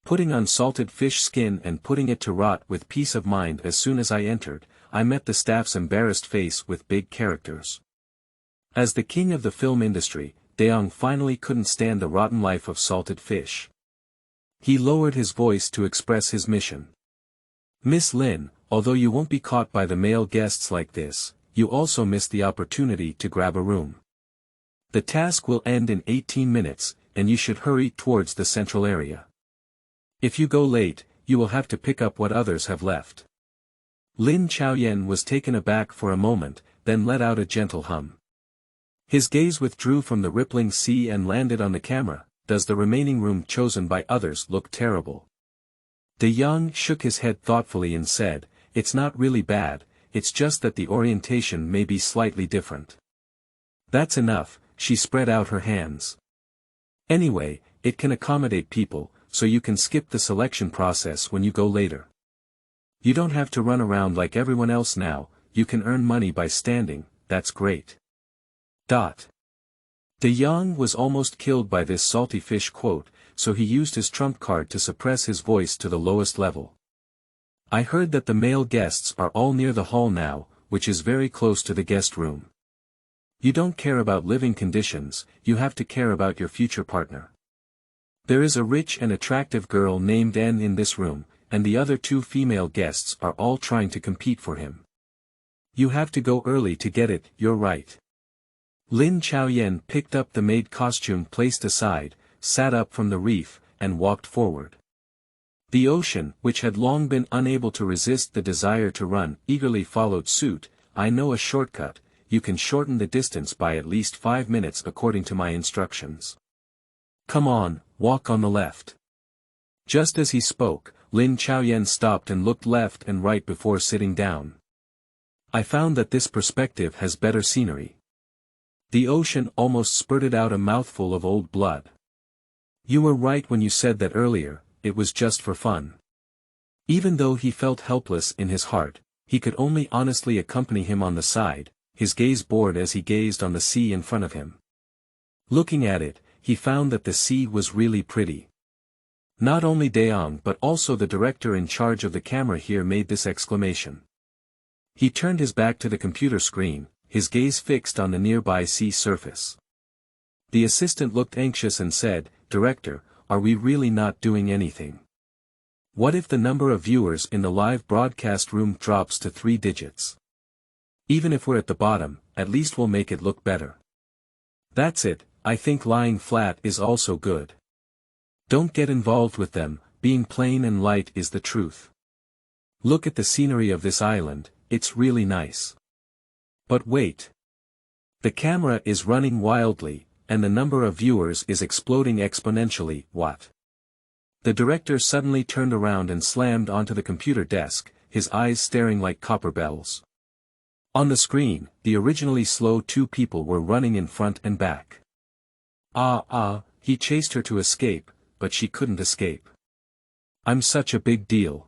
Putting on salted fish skin and putting it to rot with peace of mind. As soon as I entered, I met the staff's embarrassed face with big characters. As the king of the film industry, Daong finally couldn't stand the rotten life of salted fish. He lowered his voice to express his mission. Miss Lin, although you won't be caught by the male guests like this, you also missed the opportunity to grab a room. The task will end in 18 minutes, and you should hurry towards the central area. If you go late, you will have to pick up what others have left. Lin Chaoyan was taken aback for a moment, then let out a gentle hum. His gaze withdrew from the rippling sea and landed on the camera. Does the remaining room chosen by others look terrible? De Young shook his head thoughtfully and said, it's not really bad, it's just that the orientation may be slightly different. That's enough, she spread out her hands. Anyway, it can accommodate people, so you can skip the selection process when you go later. You don't have to run around like everyone else now, you can earn money by standing, that's great. De Young was almost killed by this salty fish quote, so he used his trump card to suppress his voice to the lowest level. I heard that the male guests are all near the hall now, which is very close to the guest room. You don't care about living conditions, you have to care about your future partner. There is a rich and attractive girl named N in this room, and the other two female guests are all trying to compete for him. You have to go early to get it, you're right. Lin Chaoyan picked up the maid costume placed aside, sat up from the reef, and walked forward. The ocean, which had long been unable to resist the desire to run, eagerly followed suit. I know a shortcut, you can shorten the distance by at least 5 minutes according to my instructions. Come on, walk on the left. Just as he spoke, Lin Chaoyan stopped and looked left and right before sitting down. I found that this perspective has better scenery. The ocean almost spurted out a mouthful of old blood. You were right when you said that earlier, it was just for fun. Even though he felt helpless in his heart, he could only honestly accompany him on the side, his gaze bored as he gazed on the sea in front of him. Looking at it, he found that the sea was really pretty. Not only Daong but also the director in charge of the camera here made this exclamation. He turned his back to the computer screen, his gaze fixed on the nearby sea surface. The assistant looked anxious and said, "Director, are we really not doing anything? What if the number of viewers in the live broadcast room drops to 3 digits? Even if we're at the bottom, at least we'll make it look better." That's it, I think lying flat is also good. Don't get involved with them, being plain and light is the truth. Look at the scenery of this island, it's really nice. But wait. The camera is running wildly, and the number of viewers is exploding exponentially. What? The director suddenly turned around and slammed onto the computer desk, his eyes staring like copper bells. On the screen, the originally slow two people were running in front and back. He chased her to escape, but she couldn't escape. I'm such a big deal.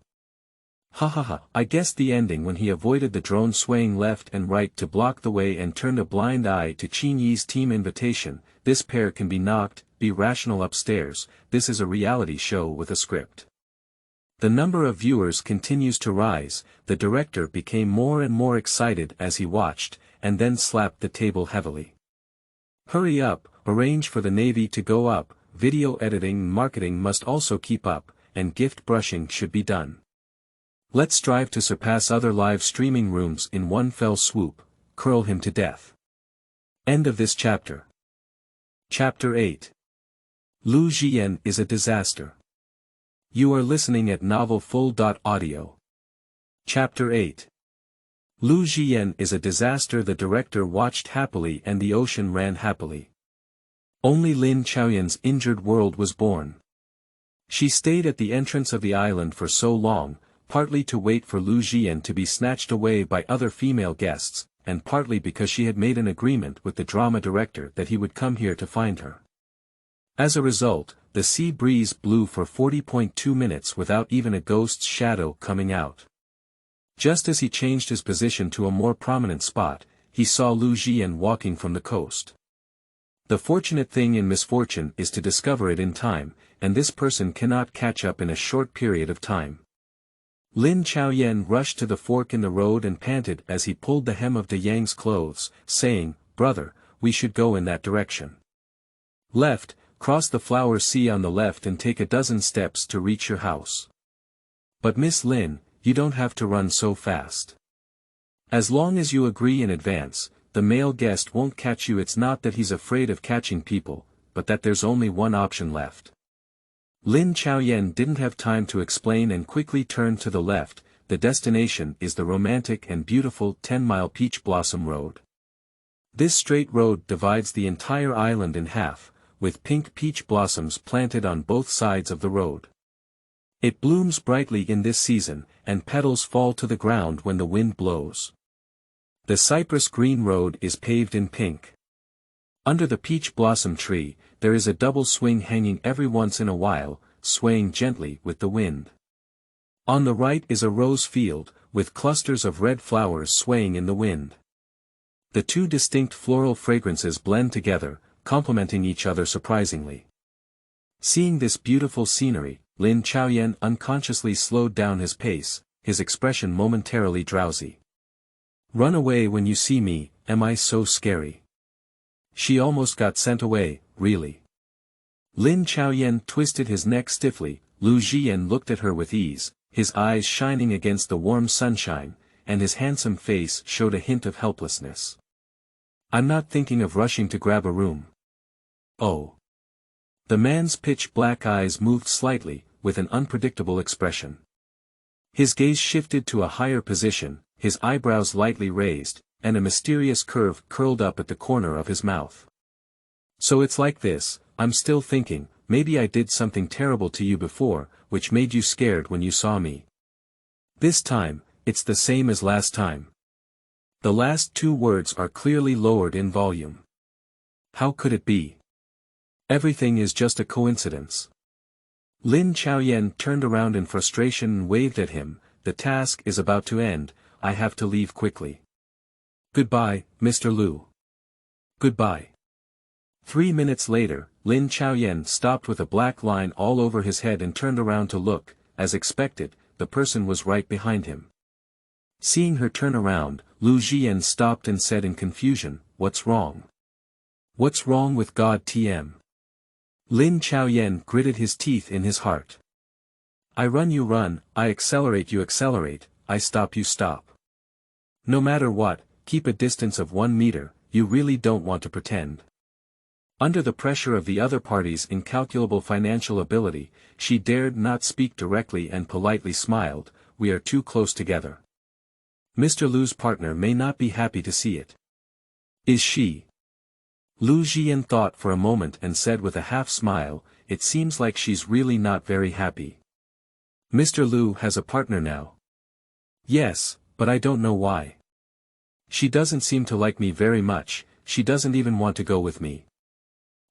I guessed the ending when he avoided the drone swaying left and right to block the way and turned a blind eye to Qin Yi's team invitation. This pair can be knocked, be rational upstairs, this is a reality show with a script. The number of viewers continues to rise, the director became more and more excited as he watched, and then slapped the table heavily. Hurry up, arrange for the Navy to go up, video editing and marketing must also keep up, and gift brushing should be done. Let's strive to surpass other live streaming rooms in one fell swoop, curl him to death. End of this chapter. Chapter 8. Lu Zhiyan is a disaster. You are listening at novelfull.audio. Chapter 8. Lu Zhiyan is a disaster. The director watched happily and the ocean ran happily. Only Lin Chaoyan's injured world was born. She stayed at the entrance of the island for so long, partly to wait for Lu Zhiyan to be snatched away by other female guests, and partly because she had made an agreement with the drama director that he would come here to find her. As a result, the sea breeze blew for 40.2 minutes without even a ghost's shadow coming out. Just as he changed his position to a more prominent spot, he saw Lu Zhiyan walking from the coast. The fortunate thing in misfortune is to discover it in time, and this person cannot catch up in a short period of time. Lin Chaoyan rushed to the fork in the road and panted as he pulled the hem of De Yang's clothes, saying, "Brother, we should go in that direction. Left, cross the flower sea on the left and take a dozen steps to reach your house. But Miss Lin, you don't have to run so fast. As long as you agree in advance, the male guest won't catch you. It's not that he's afraid of catching people, but that there's only one option left." Lin Chaoyan didn't have time to explain and quickly turned to the left. The destination is the romantic and beautiful 10-mile Peach Blossom Road. This straight road divides the entire island in half, with pink peach blossoms planted on both sides of the road. It blooms brightly in this season, and petals fall to the ground when the wind blows. The cypress green road is paved in pink. Under the peach blossom tree, there is a double swing hanging every once in a while, swaying gently with the wind. On the right is a rose field, with clusters of red flowers swaying in the wind. The two distinct floral fragrances blend together, complementing each other surprisingly. Seeing this beautiful scenery, Lin Chaoyan unconsciously slowed down his pace, his expression momentarily drowsy. "Run away when you see me, am I so scary?" She almost got sent away, really. Lin Chaoyan twisted his neck stiffly. Lu Zhiyan looked at her with ease, his eyes shining against the warm sunshine, and his handsome face showed a hint of helplessness. "I'm not thinking of rushing to grab a room." "Oh." The man's pitch-black eyes moved slightly, with an unpredictable expression. His gaze shifted to a higher position, his eyebrows lightly raised, and a mysterious curve curled up at the corner of his mouth. "So it's like this, I'm still thinking, maybe I did something terrible to you before, which made you scared when you saw me. This time, it's the same as last time." The last two words are clearly lowered in volume. How could it be? Everything is just a coincidence. Lin Chaoyan turned around in frustration and waved at him. "The task is about to end, I have to leave quickly. Goodbye, Mr. Lu." "Goodbye." 3 minutes later, Lin Chaoyan stopped with a black line all over his head and turned around to look. As expected, the person was right behind him. Seeing her turn around, Lu Zhiyan stopped and said in confusion, "What's wrong? What's wrong with God TM?" Lin Chaoyan gritted his teeth in his heart. "I run you run, I accelerate you accelerate, I stop you stop. No matter what, keep a distance of 1 meter, you really don't want to pretend." Under the pressure of the other party's incalculable financial ability, she dared not speak directly and politely smiled, "We are too close together." Mr. Lu's partner may not be happy to see it. Is she? Lu Zhiyan thought for a moment and said with a half-smile, it seems like she's really not very happy. Mr. Lu has a partner now. Yes, but I don't know why. She doesn't seem to like me very much, she doesn't even want to go with me.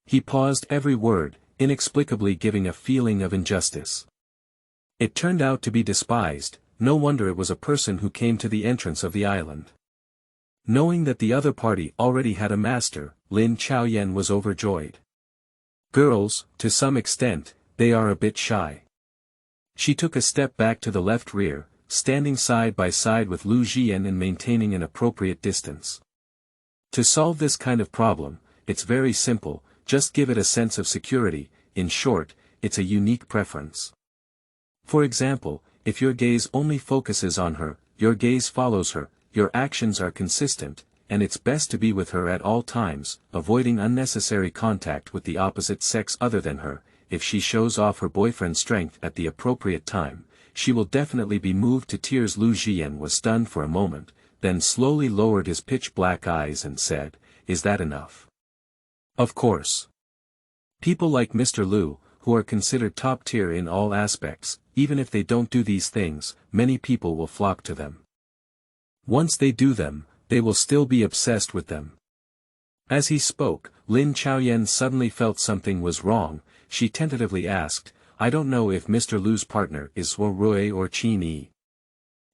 He paused every word, inexplicably giving a feeling of injustice. It turned out to be despised, no wonder it was a person who came to the entrance of the island. Knowing that the other party already had a master, Lin Chaoyan was overjoyed. Girls, to some extent, they are a bit shy. She took a step back to the left rear, standing side by side with Lu Zhiyan and maintaining an appropriate distance. To solve this kind of problem, it's very simple, just give it a sense of security, in short, it's a unique preference. For example, if your gaze only focuses on her, your gaze follows her, your actions are consistent, and it's best to be with her at all times, avoiding unnecessary contact with the opposite sex other than her. If she shows off her boyfriend's strength at the appropriate time, she will definitely be moved to tears. Lu Zhiyan was stunned for a moment, then slowly lowered his pitch-black eyes and said, "Is that enough?" Of course. People like Mr. Lu, who are considered top-tier in all aspects, even if they don't do these things, many people will flock to them. Once they do them, they will still be obsessed with them. As he spoke, Lin Chaoyan suddenly felt something was wrong. She tentatively asked, "I don't know if Mr. Lu's partner is Rui or Qin.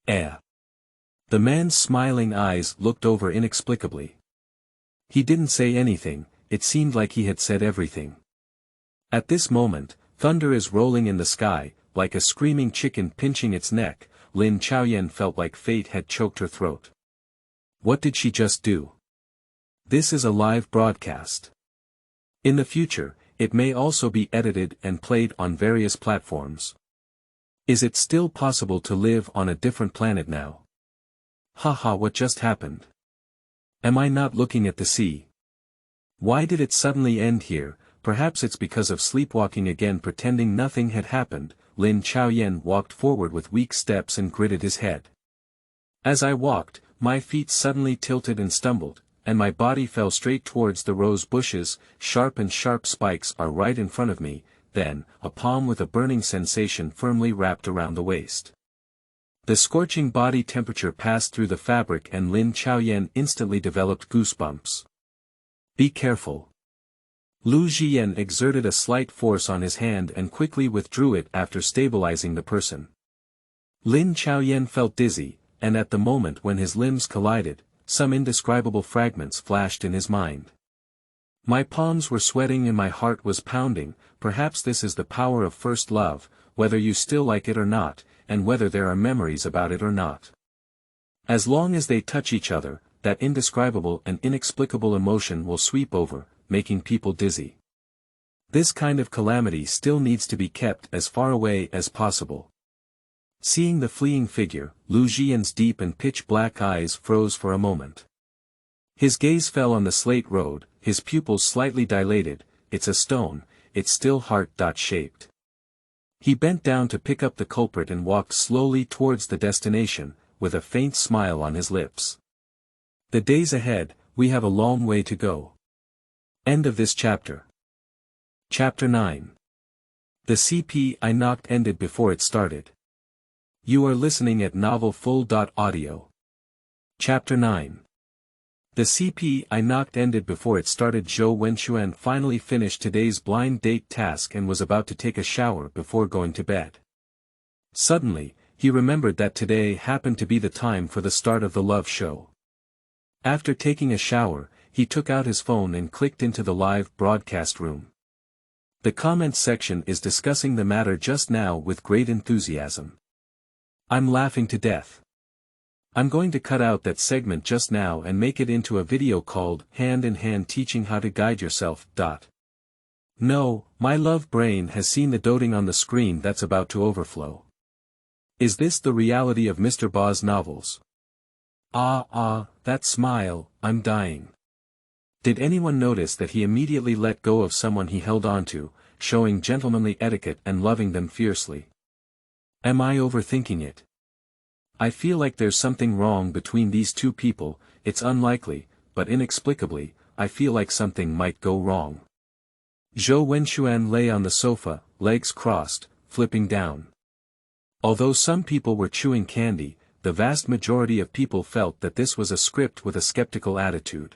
The man's smiling eyes looked over inexplicably. He didn't say anything, it seemed like he had said everything. At this moment, thunder is rolling in the sky, like a screaming chicken pinching its neck. Lin Chaoyan felt like fate had choked her throat. What did she just do? This is a live broadcast. In the future, it may also be edited and played on various platforms. Is it still possible to live on a different planet now? Haha, what just happened? Am I not looking at the sea? Why did it suddenly end here? Perhaps it's because of sleepwalking again, pretending nothing had happened. Lin Chaoyan walked forward with weak steps and gritted his head. As I walked, my feet suddenly tilted and stumbled, and my body fell straight towards the rose bushes. Sharp spikes are right in front of me, then, a palm with a burning sensation firmly wrapped around the waist. The scorching body temperature passed through the fabric and Lin Chaoyan instantly developed goosebumps. Be careful. Lu Zhiyan exerted a slight force on his hand and quickly withdrew it after stabilizing the person. Lin Chaoyan felt dizzy, and at the moment when his limbs collided, some indescribable fragments flashed in his mind. My palms were sweating and my heart was pounding. Perhaps this is the power of first love, whether you still like it or not, and whether there are memories about it or not. As long as they touch each other, that indescribable and inexplicable emotion will sweep over, making people dizzy. This kind of calamity still needs to be kept as far away as possible. Seeing the fleeing figure, Lu Zhiyan's deep and pitch-black eyes froze for a moment. His gaze fell on the slate road, his pupils slightly dilated. It's a stone, it's still heart-shaped. He bent down to pick up the culprit and walked slowly towards the destination, with a faint smile on his lips. The days ahead, we have a long way to go. End of this chapter. Chapter 9. The CP I knocked ended before it started. You are listening at novelfull.audio. Chapter 9. The CP I knocked ended before it started. Zhou Wenxuan finally finished today's blind date task and was about to take a shower before going to bed. Suddenly, he remembered that today happened to be the time for the start of the love show. After taking a shower, he took out his phone and clicked into the live broadcast room. The comments section is discussing the matter just now with great enthusiasm. I'm laughing to death. I'm going to cut out that segment just now and make it into a video called Hand in Hand Teaching How to Guide Yourself. No, my love brain has seen the doting on the screen that's about to overflow. Is this the reality of Mr. Ba's novels? That smile, I'm dying. Did anyone notice that he immediately let go of someone he held on to, showing gentlemanly etiquette and loving them fiercely? Am I overthinking it? I feel like there's something wrong between these two people. It's unlikely, but inexplicably, I feel like something might go wrong. Zhou Wenxuan lay on the sofa, legs crossed, flipping down. Although some people were chewing candy, the vast majority of people felt that this was a script with a skeptical attitude.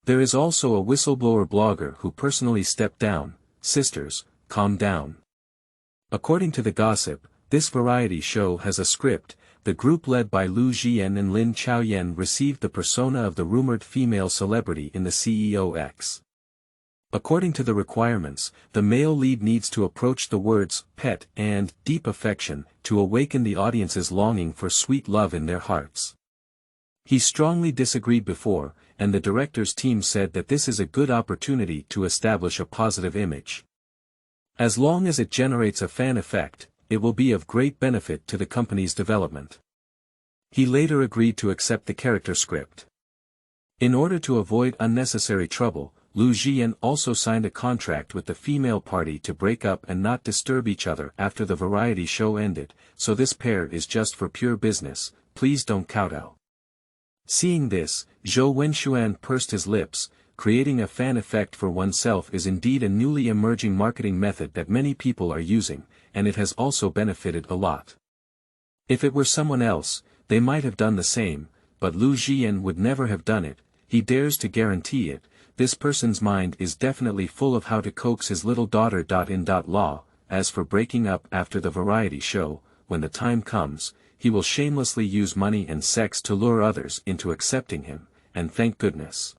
There is also a whistleblower blogger who personally stepped down. Sisters, calm down. According to the gossip, this variety show has a script. The group led by Lu Zhiyan and Lin Chaoyan received the persona of the rumored female celebrity in the CEO X. According to the requirements, the male lead needs to approach the words pet and deep affection to awaken the audience's longing for sweet love in their hearts. He strongly disagreed before, and the director's team said that this is a good opportunity to establish a positive image. As long as it generates a fan effect, it will be of great benefit to the company's development. He later agreed to accept the character script. In order to avoid unnecessary trouble, Lu Zhiyan also signed a contract with the female party to break up and not disturb each other after the variety show ended, so this pair is just for pure business. Please don't kowtow. Seeing this, Zhou Wenxuan pursed his lips. Creating a fan effect for oneself is indeed a newly emerging marketing method that many people are using, and it has also benefited a lot. If it were someone else, they might have done the same, but Lu Zhiyan would never have done it. He dares to guarantee it. This person's mind is definitely full of how to coax his little daughter. In law, as for breaking up after the variety show, when the time comes, he will shamelessly use money and sex to lure others into accepting him, and thank goodness.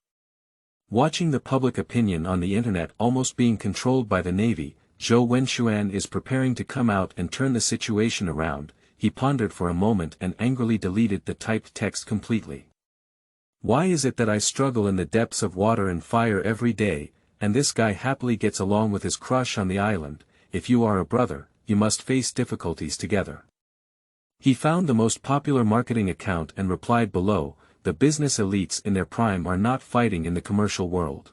Watching the public opinion on the internet almost being controlled by the Navy, Zhou Wenxuan is preparing to come out and turn the situation around. He pondered for a moment and angrily deleted the typed text completely. Why is it that I struggle in the depths of water and fire every day, and this guy happily gets along with his crush on the island? If you are a brother, you must face difficulties together. He found the most popular marketing account and replied below, the business elites in their prime are not fighting in the commercial world.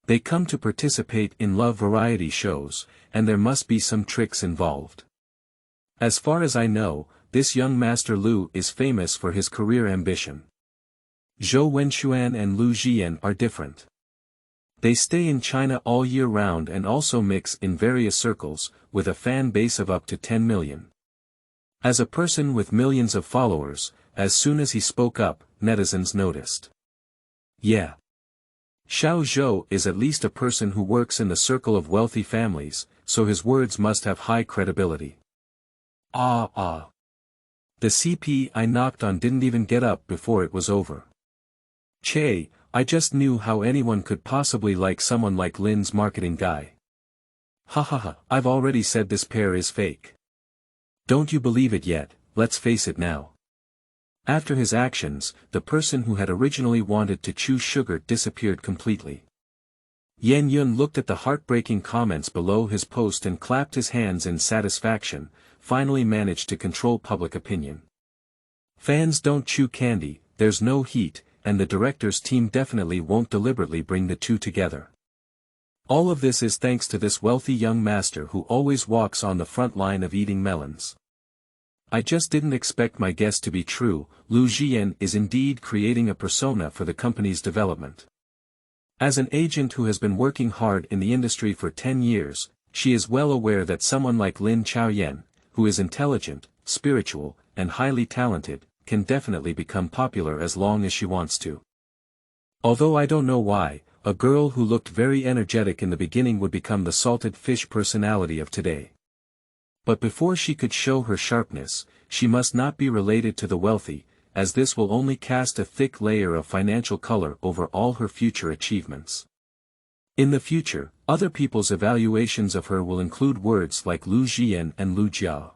They come to participate in love variety shows, and there must be some tricks involved. As far as I know, this young master Lu is famous for his career ambition. Zhou Wenxuan and Lu Zhiyan are different. They stay in China all year round and also mix in various circles, with a fan base of up to 10 million. As a person with millions of followers, as soon as he spoke up, netizens noticed. Yeah. Xiao Zhou is at least a person who works in the circle of wealthy families, so his words must have high credibility. The CP I knocked on didn't even get up before it was over. Che, I just knew how anyone could possibly like someone like Lin's marketing guy. Ha, I've already said this pair is fake. Don't you believe it yet? Let's face it now. After his actions, the person who had originally wanted to chew sugar disappeared completely. Yan Yun looked at the heartbreaking comments below his post and clapped his hands in satisfaction, finally managed to control public opinion. Fans don't chew candy, there's no heat, and the director's team definitely won't deliberately bring the two together. All of this is thanks to this wealthy young master who always walks on the front line of eating melons. I just didn't expect my guess to be true. Lu Zhiyan is indeed creating a persona for the company's development. As an agent who has been working hard in the industry for 10 years, she is well aware that someone like Lin Chaoyan, who is intelligent, spiritual, and highly talented, can definitely become popular as long as she wants to. Although I don't know why, a girl who looked very energetic in the beginning would become the salted fish personality of today. But before she could show her sharpness, she must not be related to the wealthy, as this will only cast a thick layer of financial color over all her future achievements. In the future, other people's evaluations of her will include words like Lu Zhiyan and Lu Jia.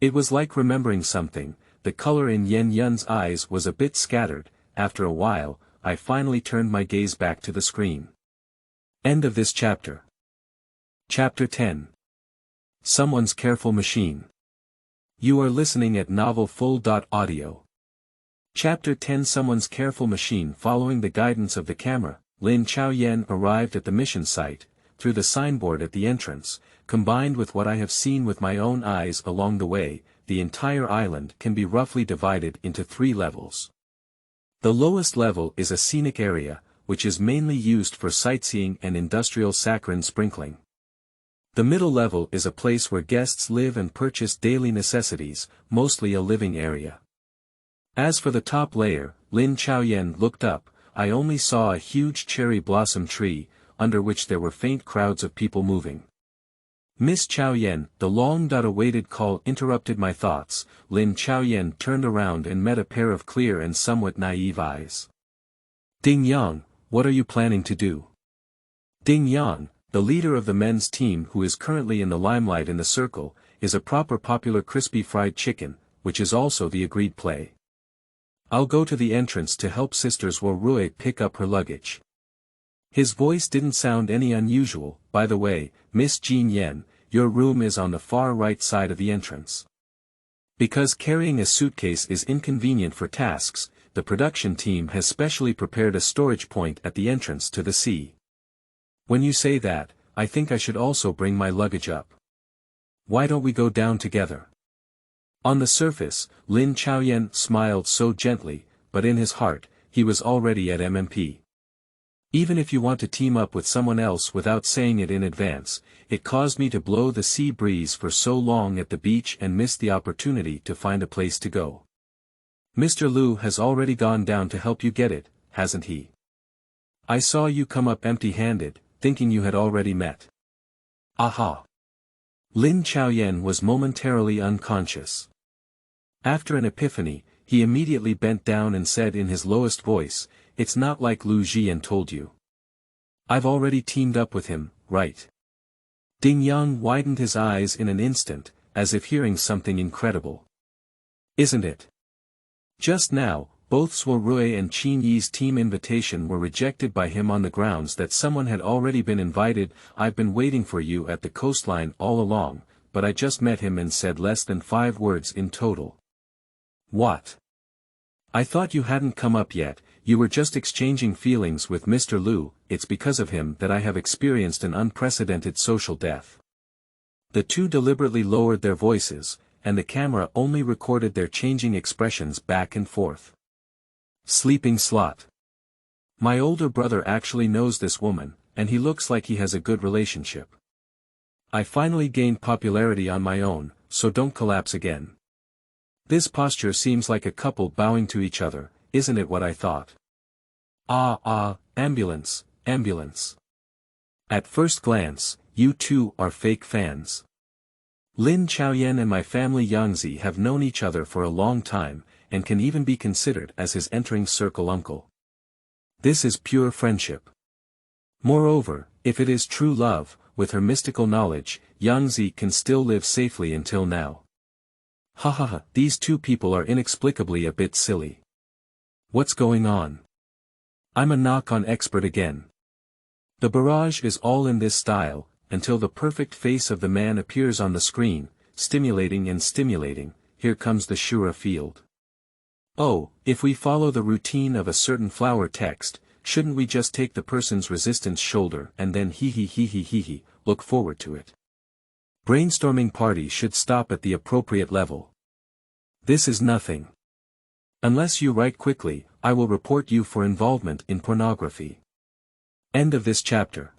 It was like remembering something. The color in Yan Yun's eyes was a bit scattered. After a while, I finally turned my gaze back to the screen. End of this chapter. Chapter 10. Someone's Careful Machine. You are listening at novelfull.audio. Chapter 10. Someone's Careful Machine. Following the guidance of the camera, Lin Chaoyan arrived at the mission site. Through the signboard at the entrance, combined with what I have seen with my own eyes along the way, the entire island can be roughly divided into 3 levels. The lowest level is a scenic area, which is mainly used for sightseeing and industrial saccharine sprinkling. The middle level is a place where guests live and purchase daily necessities, mostly a living area. As for the top layer, Lin Chaoyan looked up. I only saw a huge cherry blossom tree, under which there were faint crowds of people moving. Miss Chaoyan, the long-awaited call interrupted my thoughts. Lin Chaoyan turned around and met a pair of clear and somewhat naive eyes. Ding Yang, what are you planning to do? Ding Yang, the leader of the men's team who is currently in the limelight in the circle, is a proper popular crispy fried chicken, which is also the agreed play. I'll go to the entrance to help Sisters Warui pick up her luggage. His voice didn't sound any unusual. By the way, Miss Jean Yen, your room is on the far right side of the entrance. Because carrying a suitcase is inconvenient for tasks, the production team has specially prepared a storage point at the entrance to the sea. When you say that, I think I should also bring my luggage up. Why don't we go down together? On the surface, Lin Chaoyan smiled so gently, but in his heart, he was already at MMP. Even if you want to team up with someone else without saying it in advance, it caused me to blow the sea breeze for so long at the beach and miss the opportunity to find a place to go. Mr. Lu has already gone down to help you get it, hasn't he? I saw you come up empty-handed, thinking you had already met. Aha! Lin Chaoyan was momentarily unconscious. After an epiphany, he immediately bent down and said in his lowest voice, "It's not like Lu Zhiyan told you. I've already teamed up with him, right?" Ding Yang widened his eyes in an instant, as if hearing something incredible. Isn't it? Just now, both Swarui and Qin Yi's team invitation were rejected by him on the grounds that someone had already been invited. I've been waiting for you at the coastline all along, but I just met him and said less than 5 words in total. What? I thought you hadn't come up yet, you were just exchanging feelings with Mr. Lu. It's because of him that I have experienced an unprecedented social death. The two deliberately lowered their voices, and the camera only recorded their changing expressions back and forth. Sleeping slut. My older brother actually knows this woman, and he looks like he has a good relationship. I finally gained popularity on my own, so don't collapse again. This posture seems like a couple bowing to each other, isn't it what I thought? Ambulance, ambulance. At first glance, you two are fake fans. Lin Chaoyan and my family Yangzi have known each other for a long time, and can even be considered as his entering circle uncle. This is pure friendship. Moreover, if it is true love, with her mystical knowledge, Yangzi can still live safely until now. These two people are inexplicably a bit silly. What's going on? I'm a knock-on expert again. The barrage is all in this style, until the perfect face of the man appears on the screen, stimulating and stimulating. Here comes the Shura field. Oh, if we follow the routine of a certain flower text, shouldn't we just take the person's resistance shoulder and then look forward to it? Brainstorming party should stop at the appropriate level. This is nothing. Unless you write quickly, I will report you for involvement in pornography. End of this chapter.